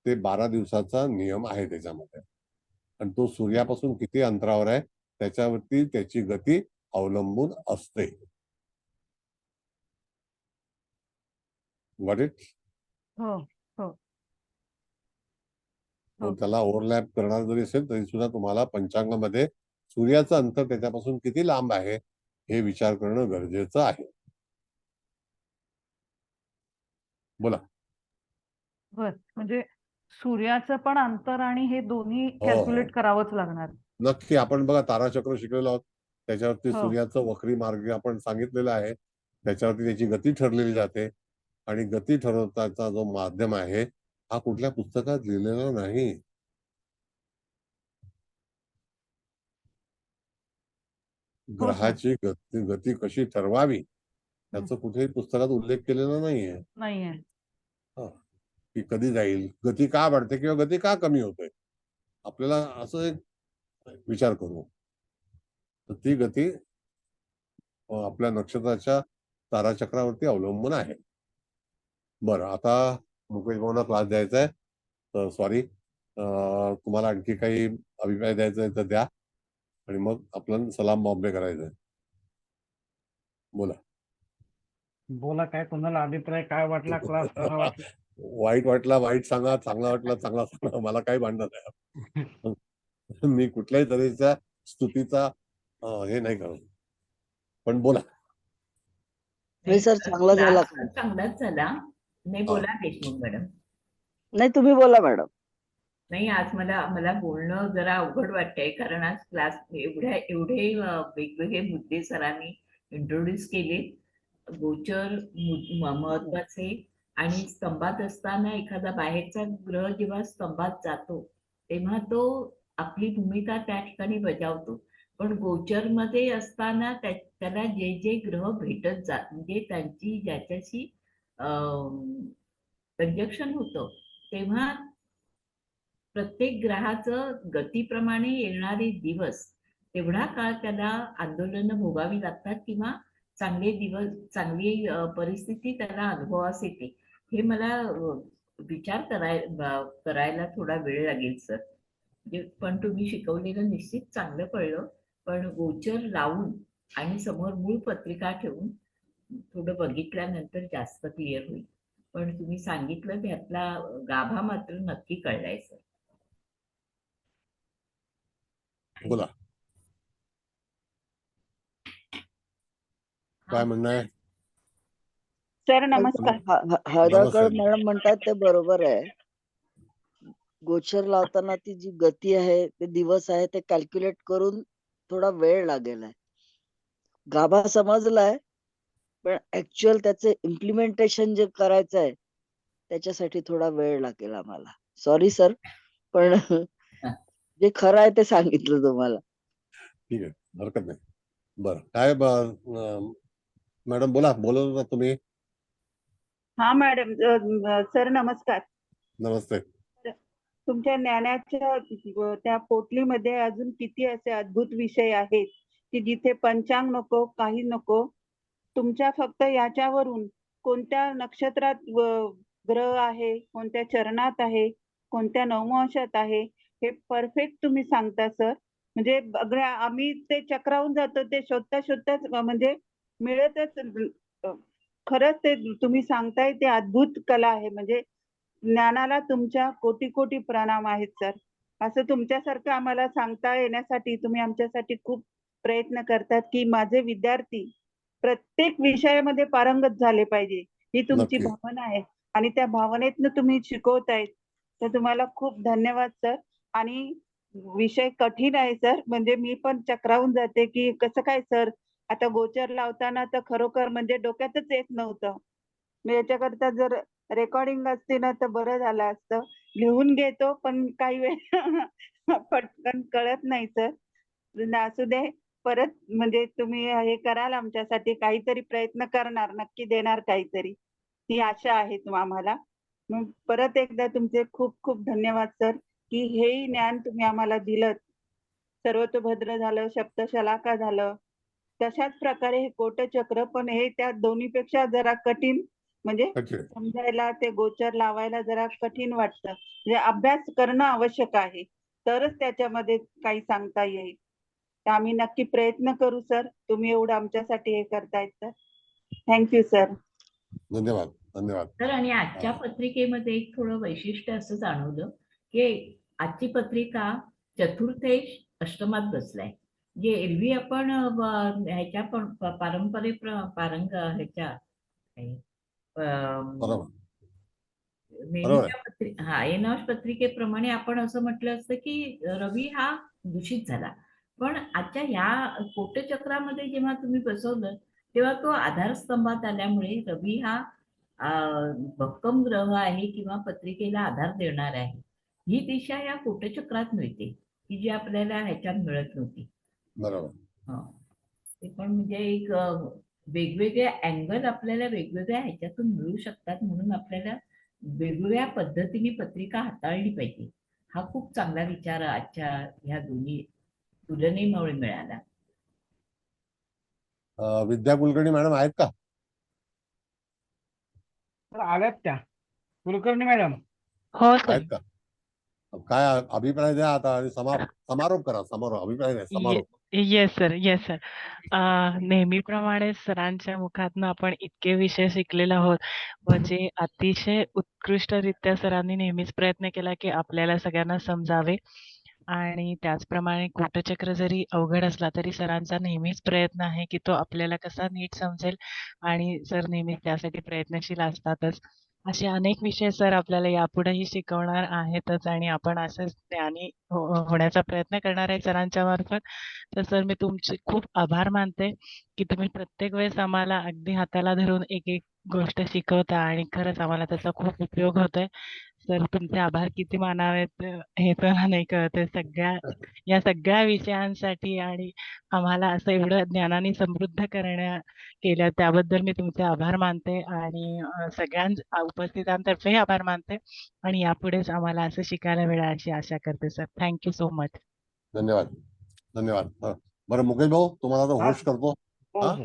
ते 12 दिवसाचा नियम आहे त्याच्यामध्ये. आणि तो सूर्यापासून किती अंतरावर आहे त्याच्यावरती त्याची गती अवलंबून असते. Got it? त्याला ओव्हरलॅप करणार जरी असेल तरी सुद्धा तुम्हाला पंचांगामध्ये सूर्याचं अंतर त्याच्यापासून किती लांब आहे हे विचार करणं गरजेचं आहे. बोला. म्हणजे सूर्याचं पण अंतर आणि हे दोन्ही कॅल्क्युलेट करावंच लागणार. नक्की. आपण बघा ताराचक्र शिकलेलो आहोत, त्याच्यावरती सूर्याचं वक्री मार्ग आपण सांगितलेलं आहे, त्याच्यावरती त्याची गती ठरलेली जाते आणि गती ठरवण्याचा जो माध्यम आहे हा कुठल्या पुस्तकात लिहिलेला नाही. ग्रहाची गती कशी ठरवावी त्याचं कुठेही पुस्तकात उल्लेख केलेला नाहीये. की कधी जाईल, गती का वाढते किंवा गती का कमी होते, आपल्याला असं एक विचार करू. तर ती गती आपल्या नक्षत्राच्या ताराचक्रावरती अवलंबून आहे. बरं, आता मुकेश भाऊंना क्लास द्यायचा आहे तर सॉरी, तुम्हाला आणखी काही अभिप्राय द्यायचा आहे तर द्या आणि मग आपलं सलाम बॉम्बे करायचंय. बोला. बोला, काय कोणाला अभिप्राय काय वाटला, क्लास कसा वाटला? वाईट वाटला वाईट सांगा, चांगला वाटला चांगला सांगा, मला काही भांडण नाही. मी कुठल्याही तऱ्हेच्या स्तुतीचा हे नाही करत, पण बोला. सर चांगला झाला. चांगलाच झाला. नाही बोला देशमुख मॅडम. नाही तुम्ही बोला मॅडम. नाही, आज मला बोलणं जरा अवघड वाटतंय कारण आज क्लास एवढे वेगवेगळे मुद्दे सरांनी इंट्रोड्यूस केले. गोचर महत्वाचे आणि स्तंभात असताना एखादा बाहेरचा ग्रह जेव्हा स्तंभात जातो तेव्हा तो आपली भूमिका त्या ठिकाणी बजावतो. पण गोचर मध्ये असताना त्याला जे जे ग्रह भेटत जात म्हणजे त्यांची ज्याच्याशी कंजक्शन होतं तेव्हा प्रत्येक ग्रहाचं गतीप्रमाणे येणारे दिवस तेवढा काळ त्याला आंदोलनं भोगावी लागतात किंवा चांगले दिवस चांगली परिस्थिती त्याला अनुभवास येते. हे मला विचार करायला थोडा वेळ लागेल सर. पण तुम्ही शिकवलेलं निश्चित चांगलं कळलं. पण गोचर लावून आणि समोर मूळ पत्रिका ठेवून थोडं बघितल्यानंतर जास्त क्लिअर होईल. पण तुम्ही सांगितलं त्यातला गाभा मात्र नक्की कळलाय सर. बोला काय म्हणणं आहे? सर नमस्कार. हळदळकर नमस्ते. मॅडम म्हणतात ते बरोबर आहे. गोचर लावताना ती जी गती आहे, ते दिवस आहे, ते कॅल्क्युलेट करून थोडा वेळ लागेल आहे. गाभा समजलाय, पण ऍक्च्युअल त्याचे इम्प्लिमेंटेशन जे करायचं आहे, त्याच्यासाठी थोडा वेळ लागेल आम्हाला. सॉरी सर, पण जे खरं आहे ते सांगितलं तुम्हाला. ठीक आहे, हरकत नाही. बरं काय मॅडम बोलत होता तुम्ही? हा मॅडम, सर नमस्कार. नमस्ते. तुमच्या ज्ञानाच्या त्या पोटलीमध्ये अजून किती असे अद्भुत विषय आहेत की जिथे पंचांग नको, काही नको. तुमच्या फक्त याच्यावरून कोणत्या नक्षत्रात ग्रह आहे, कोणत्या चरणात आहे, कोणत्या नवमांशात आहे, हे परफेक्ट तुम्ही सांगता सर. म्हणजे आम्ही ते चक्रावून जातो, ते शोधताच म्हणजे मिळतच. खरंच ते तुम्ही सांगताय ते अद्भुत कला आहे. म्हणजे ज्ञानाला तुमच्या कोटी कोटी प्रणाम आहेत सर. असं तुमच्यासारखं आम्हाला सांगता येण्यासाठी तुम्ही आमच्यासाठी खूप प्रयत्न करतात की माझे विद्यार्थी प्रत्येक विषयामध्ये पारंगत झाले पाहिजे, ही तुमची नक्की. भावना आहे आणि त्या भावनेतनं तुम्ही शिकवतायत. तर तुम्हाला खूप धन्यवाद सर. आणि विषय कठीण आहे सर, म्हणजे मी पण चक्रावून जाते की कसं काय सर. आता गोचर लावताना तर खरोखर म्हणजे डोक्यातच येत नव्हतं. मी याच्याकरता जर रेकॉर्डिंग असते ना तर बरं झालं असतं. लिहून घेतो पण काही वेळ पटकन कळत नाही सर. असू दे, परत म्हणजे तुम्ही हे कराल आमच्यासाठी, काहीतरी प्रयत्न करणार, नक्की देणार काहीतरी, ही आशा आहे आम्हाला. मग परत एकदा तुमचे खूप खूप धन्यवाद सर की हेही ज्ञान तुम्ही आम्हाला दिलं. सर्वतोभद्र झालं, सप्तशलाका झालं, तशाच प्रकारे हे कोटचक्र, पण हे त्या दोन्हीपेक्षा जरा कठीण. म्हणजे समजायला, ते गोचर लावायला जरा कठीण वाटतं. म्हणजे अभ्यास करणं आवश्यक आहे, तरच त्याच्यामध्ये काही सांगता येईल. तर आम्ही नक्की प्रयत्न करू सर. तुम्ही एवढं आमच्यासाठी हे करतायत तर थँक्यू सर. धन्यवाद. धन्यवाद. तर आणि आजच्या पत्रिकेमध्ये एक थोडं वैशिष्ट्य असं जाणवलं की आजची पत्रिका चतुर्थेश अष्टमात बसलाय. जे एरवी आपण ह्याच्या पारंग ह्याच्या नेहमीच्या एनॉश पत्रिकेप्रमाणे आपण असं म्हटलं असतं की रवी हा दूषित झाला. पण आजच्या ह्या कोटचक्रामध्ये जेव्हा तुम्ही बसवलं तेव्हा तो आधारस्तंभात आल्यामुळे रवी हा भक्कम ग्रह आहे किंवा पत्रिकेला आधार देणार आहे. ही दिशा या कोटचक्रात मिळते की जी आपल्याला ह्याच्यात मिळत नव्हती. बरोबर. ते पण म्हणजे एक वेगवेगळे अँगल आपल्याला वेगवेगळ्या ह्याच्यातून मिळू शकतात. म्हणून आपल्याला वेगवेगळ्या पद्धतीने पत्रिका हाताळली पाहिजे. हा खूप चांगला विचार आजच्या ह्या दोन्ही तुलनेमुळे मिळाला. विद्या कुलकर्णी मॅडम आहेत का? आल्यात त्या कुलकर्णी मॅडम. हो आहेत का? काय अभिप्राय द्या आता आणि समारोप करा. अभिप्राय नाही, समारोप. Yes sir, yes sir. नेहमीप्रमाणे सरांच्या मुखातनं आपण इतके विषय शिकलेले आहोत, म्हणजे अतिशय उत्कृष्टरित्या सरांनी नेहमीच प्रयत्न केला की आपल्याला सगळ्यांना समजावे. आणि त्याचप्रमाणे कोटचक्र जरी अवघड असला तरी सरांचा नेहमीच प्रयत्न आहे की तो आपल्याला कसा नीट समजेल, आणि सर नेहमीच त्यासाठी प्रयत्नशील असतातच. असे अनेक विषय सर आपल्याला यापुढेही शिकवणार आहेतच, आणि आपण असंच ज्ञानी होण्याचा प्रयत्न करणार आहे सरांच्या मार्फत. तर सर मी तुमचे खूप आभार मानते की तुम्ही प्रत्येक वेळेस आम्हाला अगदी हाताला धरून एक एक गोष्ट शिकवता, आणि खरंच आम्हाला त्याचा खूप उपयोग होतोय. सर तुमचे आभार किती मानावेत हे तर नाही कळत आहे. या सगळ्या विषयांसाठी आणि आम्हाला असं एवढं ज्ञानाने समृद्ध केल्या त्याबद्दल मी तुमचे आभार मानते आणि उपस्थितांतर्फेही आभार मानते आणि यापुढेच आम्हाला असं शिकायला मिळेल अशी आशा करते सर. Thank you so much. धन्यवाद. धन्यवाद. बरं मुकेश भाऊ, तुम्हाला तो हा. होस्ट करतो. हो हा सर.